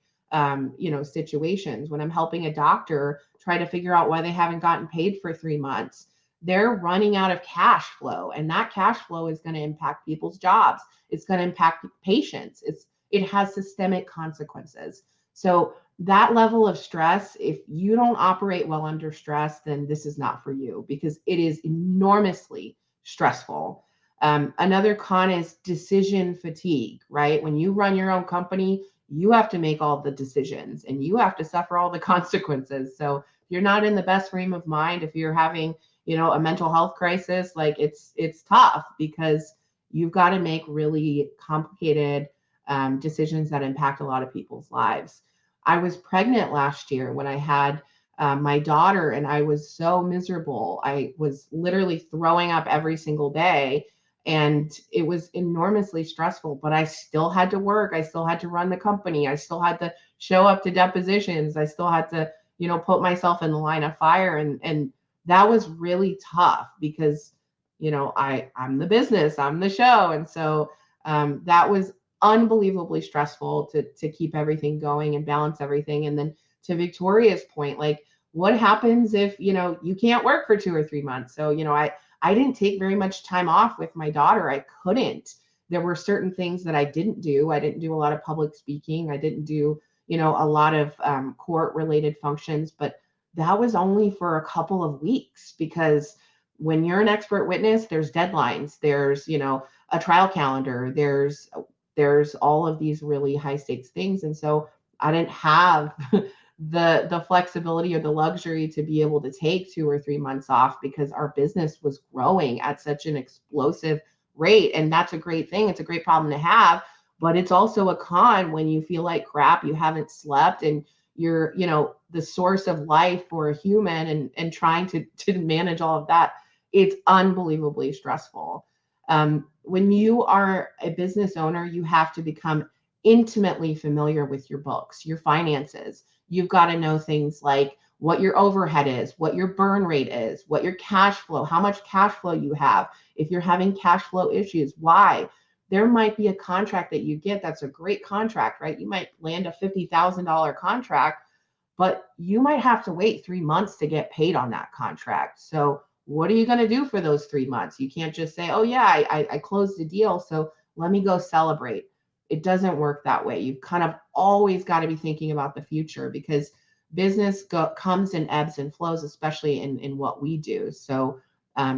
situations. When I'm helping a doctor try to figure out why they haven't gotten paid for 3 months, they're running out of cash flow, and that cash flow is going to impact people's jobs. It's going to impact patients. It has systemic consequences. So that level of stress, if you don't operate well under stress, then this is not for you, because it is enormously stressful. Another con is decision fatigue, right? When you run your own company, you have to make all the decisions and you have to suffer all the consequences. So if you're not in the best frame of mind, if you're having, a mental health crisis, like it's tough, because you've got to make really complicated decisions that impact a lot of people's lives. I was pregnant last year when I had my daughter, and I was so miserable. I was literally throwing up every single day, and it was enormously stressful, but I still had to work. I still had to run the company. I still had to show up to depositions. I still had to, put myself in the line of fire. And that was really tough, because, I'm the business, I'm the show. And so that was unbelievably stressful to keep everything going and balance everything. And then to Victoria's point, like what happens if, you can't work for 2 or 3 months? So, I didn't take very much time off with my daughter. I couldn't. There were certain things that I didn't do. I didn't do a lot of public speaking. I didn't do, a lot of court related functions, but that was only for a couple of weeks, because when you're an expert witness, there's deadlines, there's, a trial calendar, there's all of these really high stakes things. And so I didn't have the flexibility or the luxury to be able to take 2 or 3 months off, because our business was growing at such an explosive rate. And that's a great thing. It's a great problem to have, but it's also a con when you feel like crap, you haven't slept, and you're, the source of life for a human, and trying to manage all of that. It's unbelievably stressful. When you are a business owner, you have to become intimately familiar with your books, your finances. You've got to know things like what your overhead is, what your burn rate is, what your cash flow, how much cash flow you have. If you're having cash flow issues, why? There might be a contract that you get that's a great contract, right? You might land a $50,000 contract, but you might have to wait 3 months to get paid on that contract. So what are you going to do for those 3 months? You can't just say, oh yeah, I closed the deal, so let me go celebrate. It doesn't work that way. You've kind of always got to be thinking about the future, because business comes in ebbs and flows, especially in what we do. So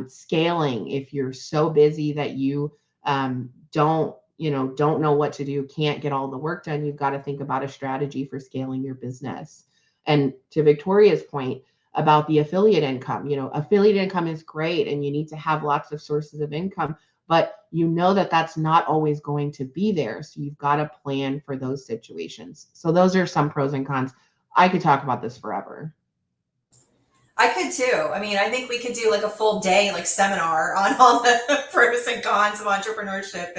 scaling, if you're so busy that you don't know what to do, can't get all the work done, you've got to think about a strategy for scaling your business. And to Victoria's point about the affiliate income, affiliate income is great, and you need to have lots of sources of income, but that's not always going to be there. So you've got to plan for those situations. So those are some pros and cons. I could talk about this forever.
I could too. I mean, I think we could do like a full day like seminar on all the pros and cons of entrepreneurship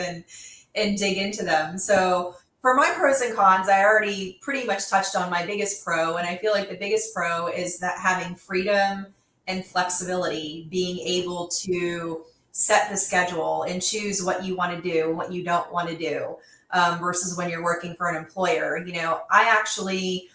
and dig into them. So for my pros and cons, I already pretty much touched on my biggest pro, and I feel like the biggest pro is that having freedom and flexibility, being able to set the schedule and choose what you want to do, what you don't want to do, versus when you're working for an employer. I actually,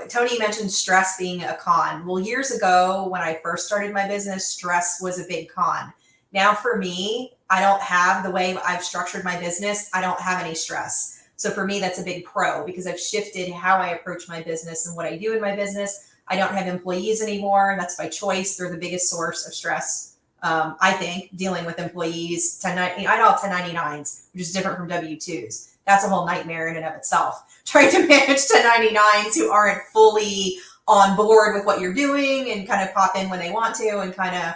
Tony mentioned stress being a con. Well, years ago, when I first started my business, stress was a big con. Now for me, I don't have, the way I've structured my business, I don't have any stress. So for me, that's a big pro, because I've shifted how I approach my business and what I do in my business. I don't have employees anymore. That's by choice. They're the biggest source of stress. I think dealing with employees, I know 1099s, which is different from W-2s. That's a whole nightmare in and of itself. Trying to manage 1099s who aren't fully on board with what you're doing and kind of pop in when they want to and kind of,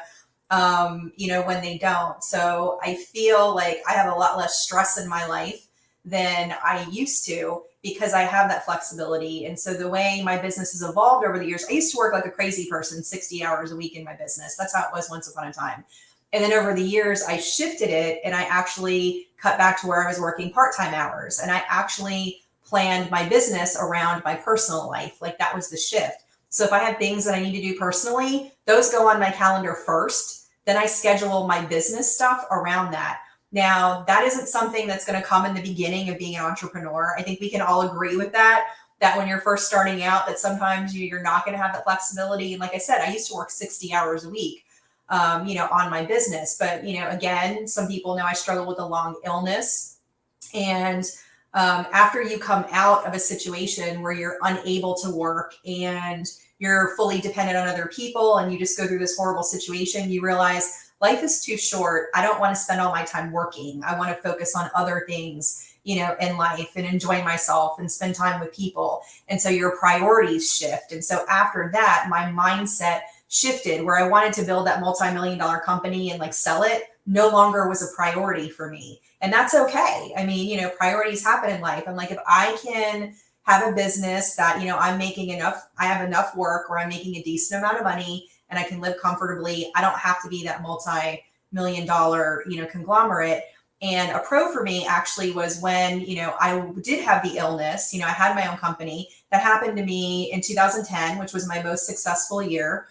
when they don't. So I feel like I have a lot less stress in my life than I used to, because I have that flexibility. And so the way my business has evolved over the years, I used to work like a crazy person, 60 hours a week in my business. That's how it was once upon a time. And then over the years, I shifted it, and I actually cut back to where I was working part-time hours. And I actually planned my business around my personal life. Like, that was the shift. So if I have things that I need to do personally, those go on my calendar first. Then I schedule my business stuff around that. Now, that isn't something that's going to come in the beginning of being an entrepreneur. I think we can all agree with that when you're first starting out, that sometimes you're not going to have that flexibility. And like I said, I used to work 60 hours a week, on my business. But, again, some people know I struggle with a long illness. And after you come out of a situation where you're unable to work and you're fully dependent on other people, and you just go through this horrible situation, you realize life is too short. I don't want to spend all my time working. I want to focus on other things, in life, and enjoy myself and spend time with people. And so your priorities shift. And so after that, my mindset shifted, where I wanted to build that multi-million-dollar company and like sell it, no longer was a priority for me. And that's okay. I mean, priorities happen in life. I'm like, if I can have a business that, I'm making enough, I have enough work where I'm making a decent amount of money and I can live comfortably, I don't have to be that multi-million-dollar, conglomerate. And a pro for me actually was when, I did have the illness, I had my own company. That happened to me in 2010, which was my most successful year,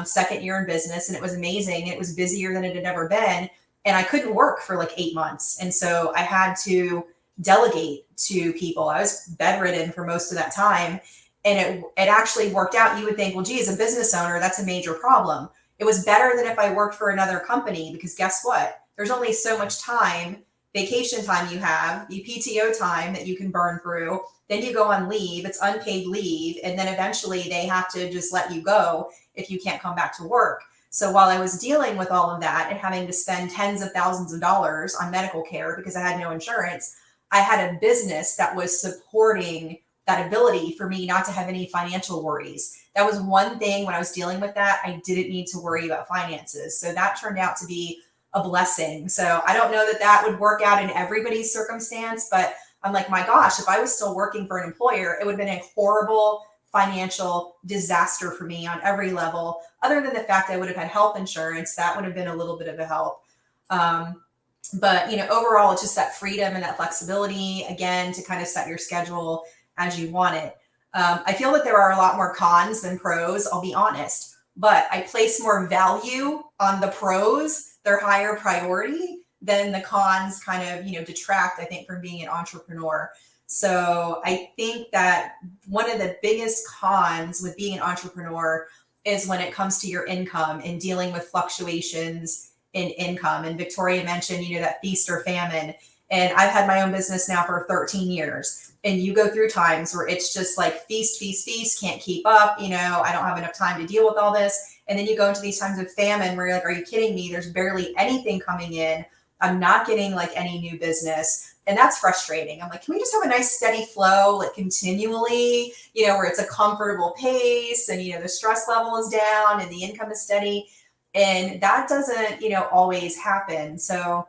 second year in business. And it was amazing. It was busier than it had ever been. And I couldn't work for like 8 months. And so I had to delegate to people. I was bedridden for most of that time. And it actually worked out. You would think, well, gee, as a business owner, that's a major problem. It was better than if I worked for another company, because guess what? There's only so much time vacation time you have, the PTO time that you can burn through, then you go on leave, it's unpaid leave, and then eventually they have to just let you go if you can't come back to work. So while I was dealing with all of that and having to spend tens of thousands of dollars on medical care because I had no insurance, I had a business that was supporting that ability for me not to have any financial worries. That was one thing when I was dealing with that, I didn't need to worry about finances. So that turned out to be a blessing. So I don't know that that would work out in everybody's circumstance, but I'm like, my gosh, if I was still working for an employer, it would have been a horrible financial disaster for me on every level. Other than the fact I would have had health insurance, that would have been a little bit of a help. But overall, it's just that freedom and that flexibility, again, to kind of set your schedule as you want it. I feel that there are a lot more cons than pros, I'll be honest, but I place more value on the pros, their higher priority, than the cons kind of, detract, I think, from being an entrepreneur. So I think that one of the biggest cons with being an entrepreneur is when it comes to your income and dealing with fluctuations in income. And Victoria mentioned, that feast or famine. And I've had my own business now for 13 years. And you go through times where it's just like feast, feast, feast, can't keep up. I don't have enough time to deal with all this. And then you go into these times of famine where you're like, are you kidding me? There's barely anything coming in. I'm not getting like any new business. And that's frustrating. I'm like, can we just have a nice steady flow, like continually, where it's a comfortable pace and, the stress level is down and the income is steady. And that doesn't, always happen. So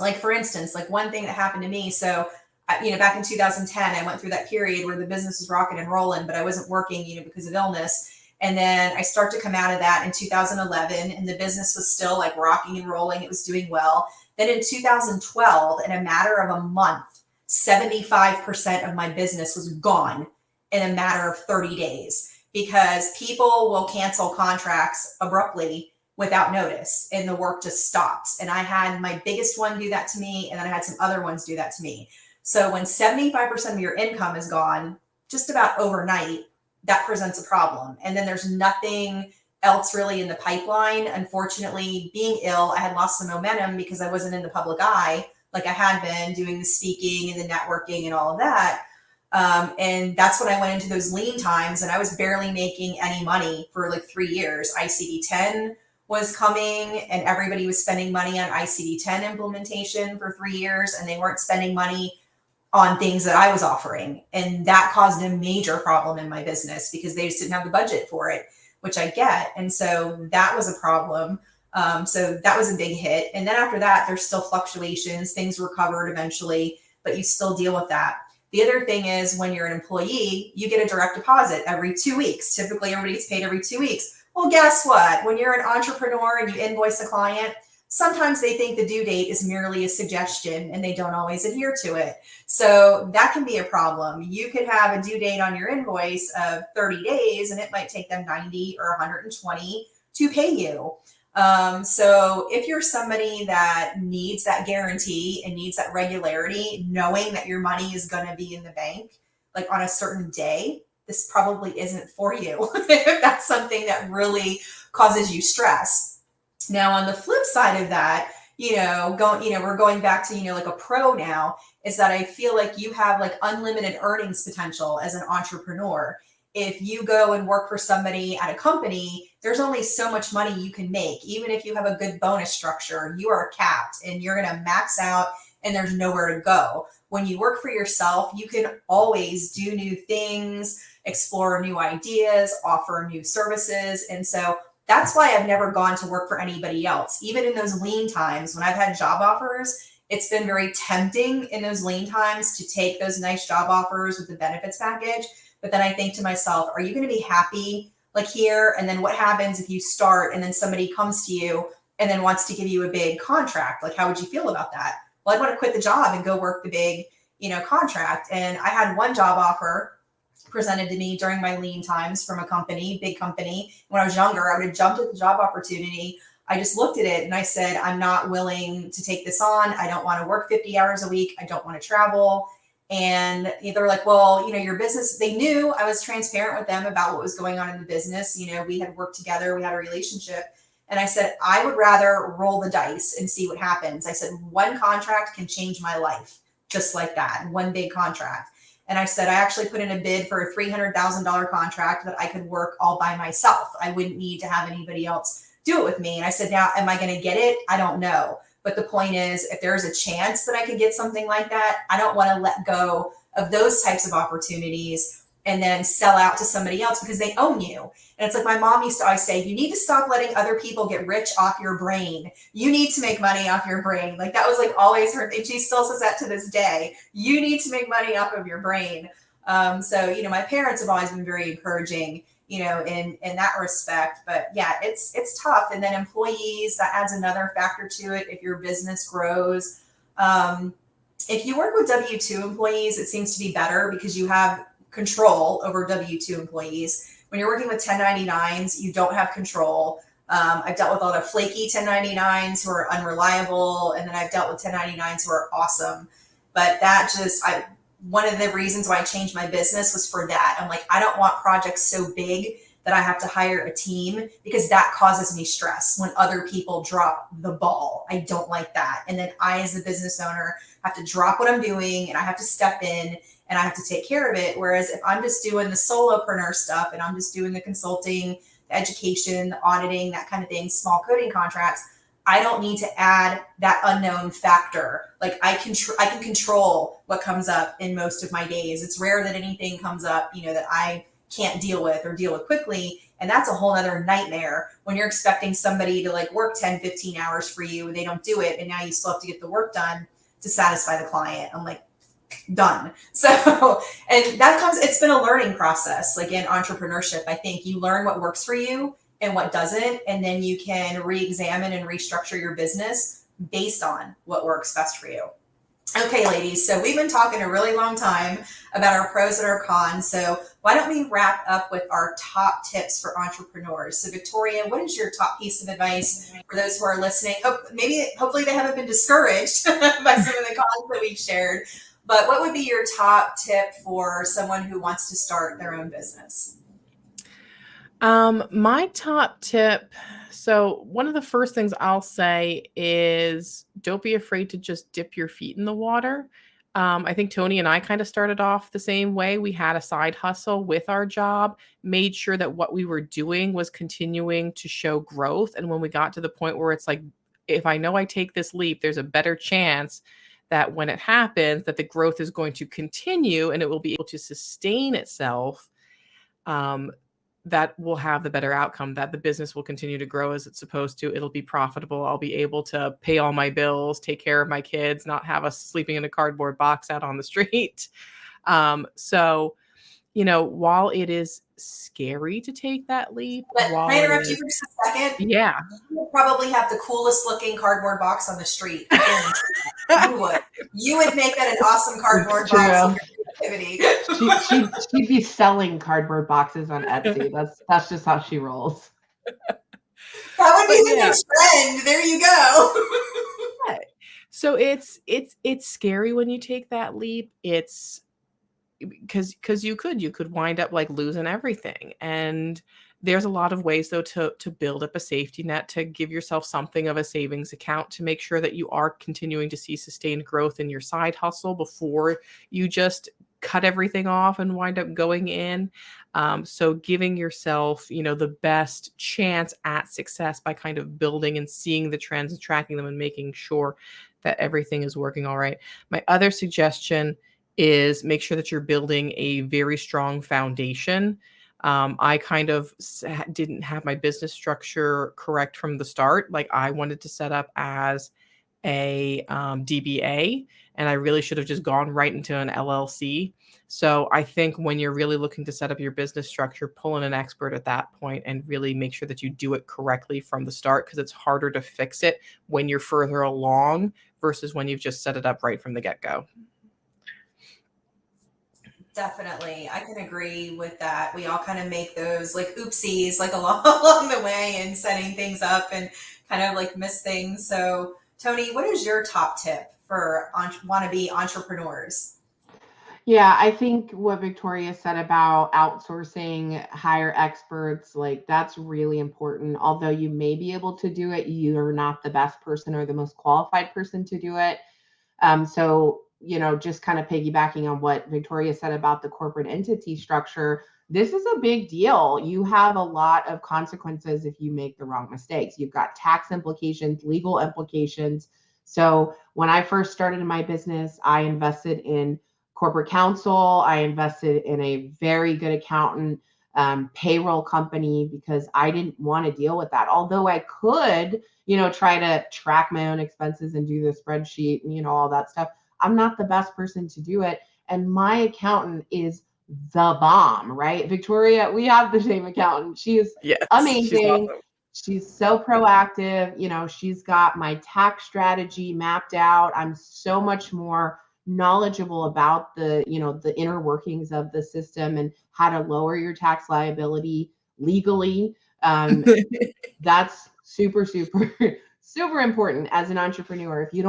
like, for instance, like one thing that happened to me. So, back in 2010, I went through that period where the business was rocking and rolling, but I wasn't working, because of illness. And then I start to come out of that in 2011 and the business was still like rocking and rolling. It was doing well. Then in 2012, in a matter of a month, 75% of my business was gone in a matter of 30 days because people will cancel contracts abruptly without notice and the work just stops. And I had my biggest one do that to me. And then I had some other ones do that to me. So when 75% of your income is gone just about overnight, that presents a problem. And then there's nothing else really in the pipeline. Unfortunately, being ill, I had lost some momentum because I wasn't in the public eye like I had been doing the speaking and the networking and all of that. And that's when I went into those lean times and I was barely making any money for like 3 years. ICD-10 was coming and everybody was spending money on ICD-10 implementation for 3 years and they weren't spending money on things that I was offering. And that caused a major problem in my business because they just didn't have the budget for it, which I get. And so that was a problem. So that was a big hit. And then after that, there's still fluctuations, things recovered eventually, but you still deal with that. The other thing is when you're an employee, you get a direct deposit every 2 weeks. Typically everybody gets paid every 2 weeks. Well, guess what? When you're an entrepreneur and you invoice a client, sometimes they think the due date is merely a suggestion and they don't always adhere to it. So that can be a problem. You could have a due date on your invoice of 30 days and it might take them 90 or 120 to pay you. So if you're somebody that needs that guarantee and needs that regularity, knowing that your money is going to be in the bank, like on a certain day, this probably isn't for you if that's something that really causes you stress. Now, on the flip side of that, we're going back to, like a pro now, is that I feel like you have like unlimited earnings potential as an entrepreneur. If you go and work for somebody at a company, there's only so much money you can make. Even if you have a good bonus structure, you are capped and you're going to max out and there's nowhere to go. When you work for yourself, you can always do new things, explore new ideas, offer new services. And so that's why I've never gone to work for anybody else. Even in those lean times, when I've had job offers, it's been very tempting in those lean times to take those nice job offers with the benefits package. But then I think to myself, are you going to be happy like here? And then what happens if you start and then somebody comes to you and then wants to give you a big contract? Like, how would you feel about that? Well, I'd want to quit the job and go work the big, contract. And I had one job offer presented to me during my lean times from a company, big company. When I was younger, I would have jumped at the job opportunity. I just looked at it and I said, I'm not willing to take this on. I don't want to work 50 hours a week. I don't want to travel. And they're like, well, your business, they knew I was transparent with them about what was going on in the business. We had worked together, we had a relationship. And I said, I would rather roll the dice and see what happens. I said, one contract can change my life just like that, one big contract. And I said, I actually put in a bid for a $300,000 contract that I could work all by myself. I wouldn't need to have anybody else do it with me. And I said, now, am I going to get it? I don't know. But the point is, if there's a chance that I could get something like that, I don't want to let go of those types of opportunities and then sell out to somebody else because they own you. And it's like my mom used to always say, you need to stop letting other people get rich off your brain. You need to make money off your brain. Like that was like always her thing. She still says that to this day. You need to make money off of your brain. So, you know, my parents have always been very encouraging, you know, in that respect. But yeah, it's tough. And then employees, that adds another factor to it. If your business grows, if you work with W-2 employees, it seems to be better because you have control over W-2 employees. When you're working with 1099s, you don't have control. I've dealt with a lot of flaky 1099s who are unreliable, and then I've dealt with 1099s who are awesome. But that just, one of the reasons why I changed my business was for that. I'm like, I don't want projects so big that I have to hire a team because that causes me stress when other people drop the ball. I don't like that. And then I, as the business owner, have to drop what I'm doing and I have to step in and I have to take care of it. Whereas if I'm just doing the solopreneur stuff and I'm just doing the consulting, the education, the auditing, that kind of thing, small coding contracts, I don't need to add that unknown factor. Like I can control what comes up in most of my days. It's rare that anything comes up, you know, that I can't deal with or deal with quickly. And that's a whole nother nightmare when you're expecting somebody to like work 10, 15 hours for you and they don't do it. And now you still have to get the work done to satisfy the client. I'm like, done. So, and that comes, it's been a learning process. Like in entrepreneurship, I think you learn what works for you and what doesn't, and then you can re-examine and restructure your business based on what works best for you. Okay, ladies, so we've been talking a really long time about our pros and our cons. So why don't we wrap up with our top tips for entrepreneurs? So Victoria, what is your top piece of advice for those who are listening? Hopefully they haven't been discouraged by some of the cons that we've shared, but what would be your top tip for someone who wants to start their own business?
My top tip. So one of the first things I'll say is don't be afraid to just dip your feet in the water. I think Tony and I kind of started off the same way. We had a side hustle with our job, made sure that what we were doing was continuing to show growth. And when we got to the point where it's like, if I know I take this leap, there's a better chance that when it happens, that the growth is going to continue and it will be able to sustain itself. That will have the better outcome, that the business will continue to grow as it's supposed to. It'll be profitable. I'll be able to pay all my bills, take care of my kids, not have us sleeping in a cardboard box out on the street. So, you know, while it is scary to take that leap,
But can I interrupt you for just a second?
Yeah.
You would probably have the coolest looking cardboard box on the street. You would. You would make that an awesome cardboard box with your creativity.
She'd be selling cardboard boxes on Etsy. That's just how she rolls.
That would be the new trend. There you go.
Yeah. So it's scary when you take that leap. It's because you could wind up like losing everything. And there's a lot of ways though to build up a safety net, to give yourself something of a savings account, to make sure that you are continuing to see sustained growth in your side hustle before you just cut everything off and wind up going in. So giving yourself, you know, the best chance at success by kind of building and seeing the trends and tracking them and making sure that everything is working all right. My other suggestion is make sure that you're building a very strong foundation. I kind of didn't have my business structure correct from the start. Like I wanted to set up as a DBA, and I really should have just gone right into an LLC. So I think when you're really looking to set up your business structure, pull in an expert at that point and really make sure that you do it correctly from the start, because it's harder to fix it when you're further along versus when you've just set it up right from the get-go.
Definitely. I can agree with that. We all kind of make those like oopsies like along the way and setting things up and kind of like miss things. So Tony, what is your top tip for wannabe entrepreneurs?
Yeah, I think what Victoria said about outsourcing, hire experts, like that's really important. Although you may be able to do it, you're not the best person or the most qualified person to do it. So, just kind of piggybacking on what Victoria said about the corporate entity structure, this is a big deal. You have a lot of consequences if you make the wrong mistakes. You've got tax implications, legal implications. So, when I first started in my business, I invested in corporate counsel. I invested in a very good accountant, payroll company, because I didn't want to deal with that. Although I could, try to track my own expenses and do the spreadsheet and, all that stuff. I'm not the best person to do it. And my accountant is the bomb, right? Victoria, we have the same accountant. She is
Yes, she's
amazing.
awesome.
She's so proactive. She's got my tax strategy mapped out. I'm so much more knowledgeable about the inner workings of the system and how to lower your tax liability legally. That's super, super, super important as an entrepreneur. If you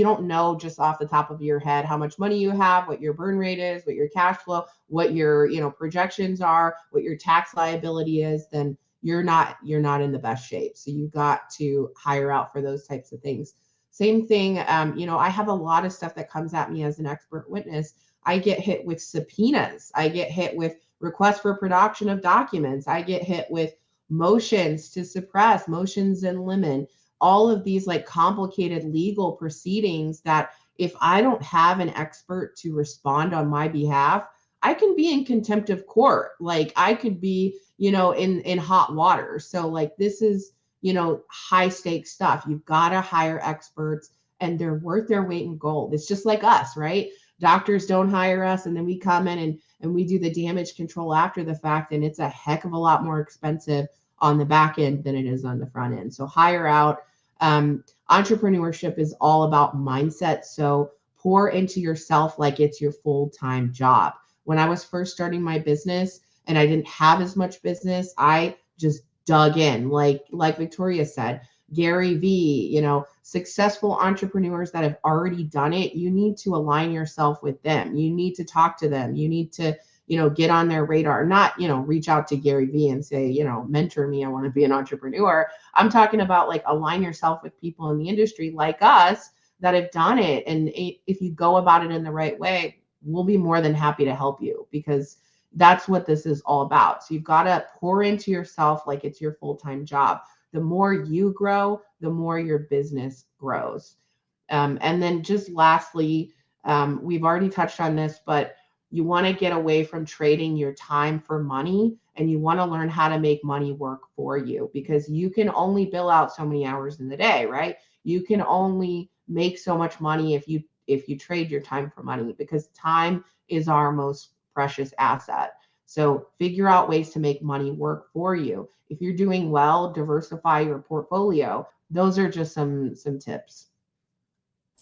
don't know just off the top of your head how much money you have, what your burn rate is, what your cash flow, what your projections are, what your tax liability is, then you're not in the best shape. So you've got to hire out for those types of things. Same thing. I have a lot of stuff that comes at me as an expert witness. I get hit with subpoenas. I get hit with requests for production of documents. I get hit with motions to suppress, motions in limine, all of these like complicated legal proceedings that if I don't have an expert to respond on my behalf, I can be in contempt of court. Like I could be, in hot water. So like this is, high stakes stuff. You've got to hire experts and they're worth their weight in gold. It's just like us, right? Doctors don't hire us and then we come in and we do the damage control after the fact. And it's a heck of a lot more expensive on the back end than it is on the front end. So hire out. Entrepreneurship is all about mindset. So pour into yourself like it's your full-time job. When I was first starting my business and I didn't have as much business, I just dug in. Like Victoria said, Gary Vee, successful entrepreneurs that have already done it, you need to align yourself with them. You need to talk to them. You need to, get on their radar, not, reach out to Gary Vee and say, mentor me. I want to be an entrepreneur. I'm talking about like align yourself with people in the industry like us that have done it. And if you go about it in the right way, we'll be more than happy to help you because that's what this is all about. So you've got to pour into yourself like it's your full-time job. The more you grow, the more your business grows. And then just lastly, we've already touched on this, but you want to get away from trading your time for money and you want to learn how to make money work for you because you can only bill out so many hours in the day, right? You can only make so much money if you trade your time for money because time is our most precious asset. So figure out ways to make money work for you. If you're doing well, diversify your portfolio. Those are just some tips.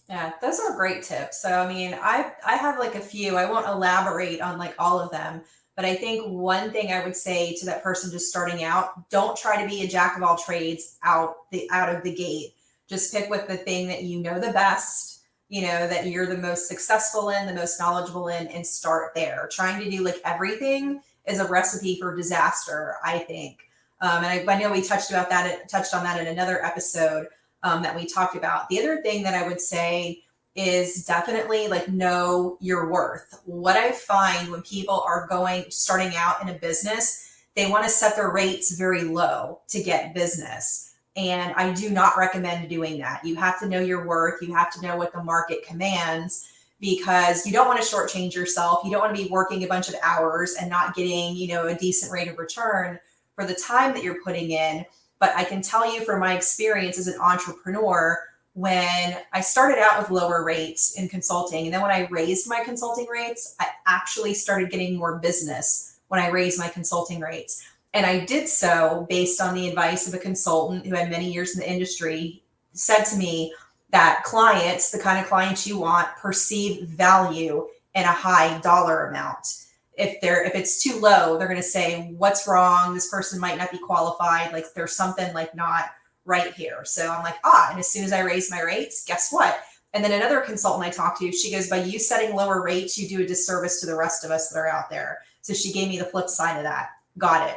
Yeah, those are great tips. So, I mean, I have like a few. I won't elaborate on like all of them, but I think one thing I would say to that person just starting out, don't try to be a jack of all trades out of the gate. Just pick with the thing that you know the best, that you're the most successful in, the most knowledgeable in, and start there. Trying to do like everything is a recipe for disaster, I think. And I know we touched on that in another episode that we talked about. The other thing that I would say is definitely like know your worth. What I find when people are starting out in a business, they want to set their rates very low to get business. And I do not recommend doing that. You have to know your worth. You have to know what the market commands because you don't want to shortchange yourself. You don't want to be working a bunch of hours and not getting, a decent rate of return for the time that you're putting in. But I can tell you from my experience as an entrepreneur, when I started out with lower rates in consulting, and then when I raised my consulting rates, I actually started getting more business when I raised my consulting rates. And I did so based on the advice of a consultant who had many years in the industry, said to me that clients, the kind of clients you want, perceive value in a high dollar amount. If it's too low, they're going to say, what's wrong? This person might not be qualified. Like there's something like not right here. So I'm like, and as soon as I raise my rates, guess what? And then another consultant I talked to, she goes, by you setting lower rates, you do a disservice to the rest of us that are out there. So she gave me the flip side of that. Got it.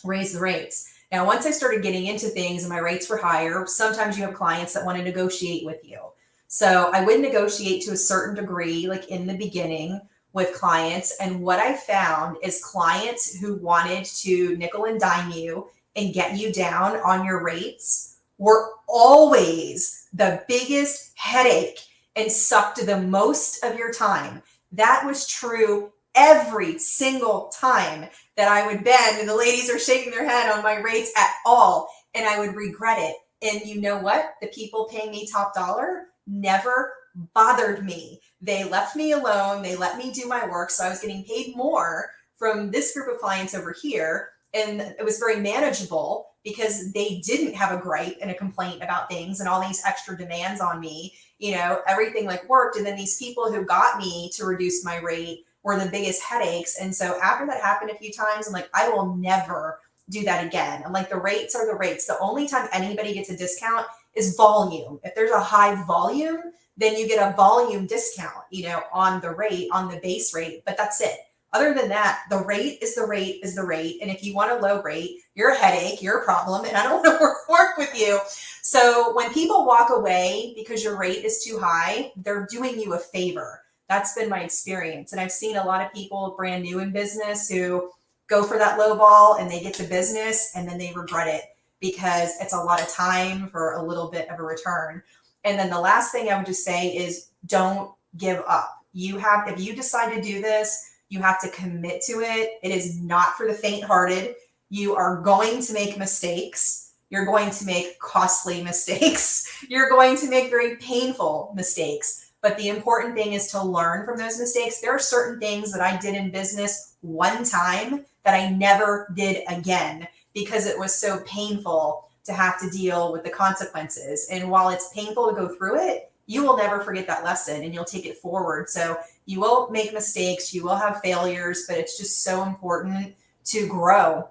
Raise the rates. Now, once I started getting into things and my rates were higher, sometimes you have clients that want to negotiate with you. So I would negotiate to a certain degree, like in the beginning with clients. And what I found is clients who wanted to nickel and dime you and get you down on your rates were always the biggest headache and sucked the most of your time. That was true every single time that I would bend and the ladies are shaking their head on my rates at all. And I would regret it. And you know what? The people paying me top dollar never bothered me. They left me alone. They let me do my work. So I was getting paid more from this group of clients over here. And it was very manageable because they didn't have a gripe and a complaint about things and all these extra demands on me. You know, everything like worked. And then these people who got me to reduce my rate were the biggest headaches. And so after that happened a few times, I'm like, I will never do that again. I'm like, the rates are the rates. The only time anybody gets a discount is volume. If there's a high volume, then you get a volume discount, you know, on the rate, on the base rate, but that's it. Other than that, the rate is the rate is the rate. And if you want a low rate, you're a headache, you're a problem, and I don't want to work with you. So when people walk away because your rate is too high, they're doing you a favor. That's been my experience. And I've seen a lot of people brand new in business who go for that low ball and they get to business and then they regret it because it's a lot of time for a little bit of a return. And then the last thing I would just say is don't give up. If you decide to do this, you have to commit to it. It is not for the faint-hearted. You are going to make mistakes. You're going to make costly mistakes. You're going to make very painful mistakes. But the important thing is to learn from those mistakes. There are certain things that I did in business one time that I never did again because it was so painful to have to deal with the consequences. And while it's painful to go through it, you will never forget that lesson and you'll take it forward. So you will make mistakes, you will have failures, but it's just so important to grow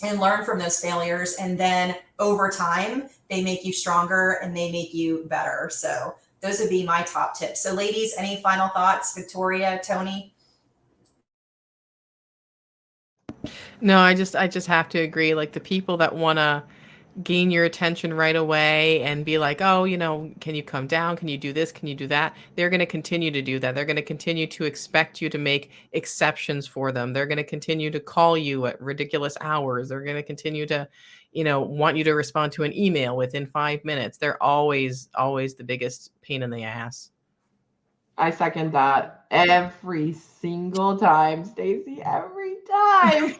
and learn from those failures. And then over time, they make you stronger and they make you better. So those would be my top tips. So ladies, any final thoughts? Victoria, Tony?
No, I just have to agree. Like the people that want to gain your attention right away and be like, oh, you know, can you come down? Can you do this? Can you do that? They're going to continue to do that. They're going to continue to expect you to make exceptions for them. They're going to continue to call you at ridiculous hours. They're going to continue to, you know, want you to respond to an email within 5 minutes. They're always the biggest pain in the ass.
I second that every single time, Stacy, every time.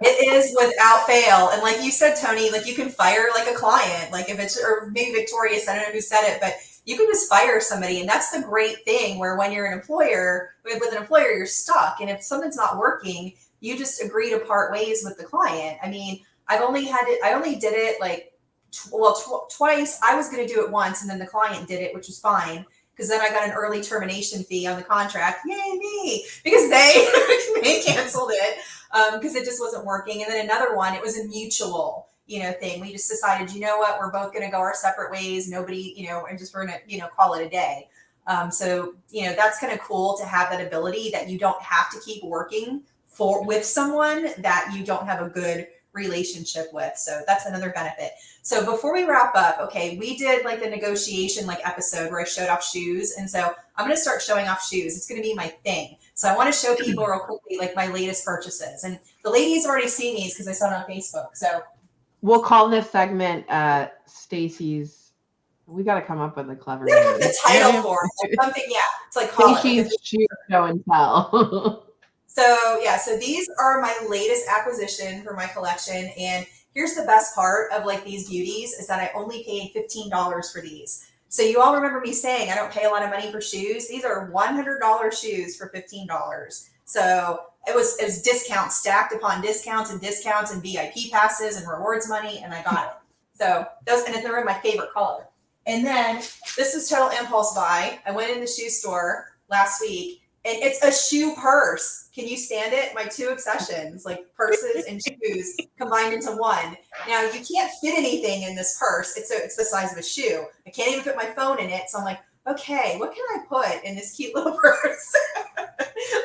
It is without fail. And like you said, Tony, like you can fire like a client, like if it's, or maybe Victoria, I don't know who said it, but you can just fire somebody. And that's the great thing where when you're an employer, with an employer, you're stuck. And if something's not working, you just agree to part ways with the client. I mean, I only did it like, twice. I was going to do it once and then the client did it, which was fine. Because then I got an early termination fee on the contract. Yay, me! Because they canceled it because it just wasn't working. And then another one, it was a mutual, thing. We just decided, you know what, we're both going to go our separate ways. Nobody, and just we're going to, call it a day. So, that's kind of cool to have that ability that you don't have to keep working with someone that you don't have a good relationship with. So that's another benefit. So before we wrap up, okay, we did like the negotiation episode where I showed off shoes. And so I'm going to start showing off shoes. It's going to be my thing. So I want to show people real quickly my latest purchases. And the ladies already seen these because I saw it on Facebook. So
we'll call this segment Stacy's. We got to come up with a clever name.
The title for it. Something, yeah. It's like call
Stacy's shoe show and tell.
So these are my latest acquisition for my collection. And here's the best part of these beauties is that I only paid $15 for these. So you all remember me saying I don't pay a lot of money for shoes. These are $100 shoes for $15. So it was discounts stacked upon discounts and VIP passes and rewards money, and I got it. So those, and they're in my favorite color. And then this is total impulse buy. I went in the shoe store last week. And it's a shoe purse. Can you stand it? My two obsessions, like purses and shoes combined into one. Now you can't fit anything in this purse. It's the size of a shoe. I can't even fit my phone in it. So I'm like, okay, what can I put in this cute little purse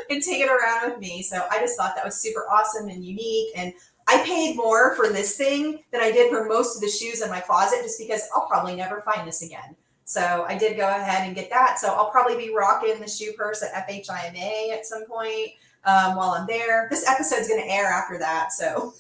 and take it around with me? So I just thought that was super awesome and unique. And I paid more for this thing than I did for most of the shoes in my closet, just because I'll probably never find this again. So I did go ahead and get that. So I'll probably be rocking the shoe purse at FHIMA at some point while I'm there. This episode's going to air after that. So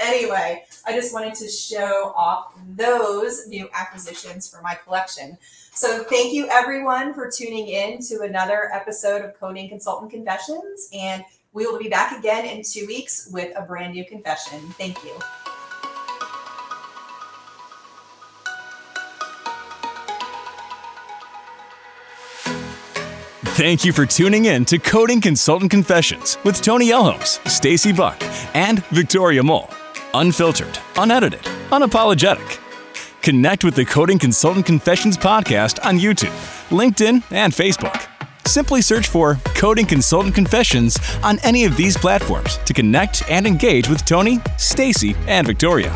anyway, I just wanted to show off those new acquisitions for my collection. So thank you everyone for tuning in to another episode of Coding Consultant Confessions. And we will be back again in 2 weeks with a brand new confession. Thank you.
Thank you for tuning in to Coding Consultant Confessions with Tony Elholmes, Stacy Buck, and Victoria Mole. Unfiltered, unedited, unapologetic. Connect with the Coding Consultant Confessions podcast on YouTube, LinkedIn, and Facebook. Simply search for Coding Consultant Confessions on any of these platforms to connect and engage with Tony, Stacy, and Victoria.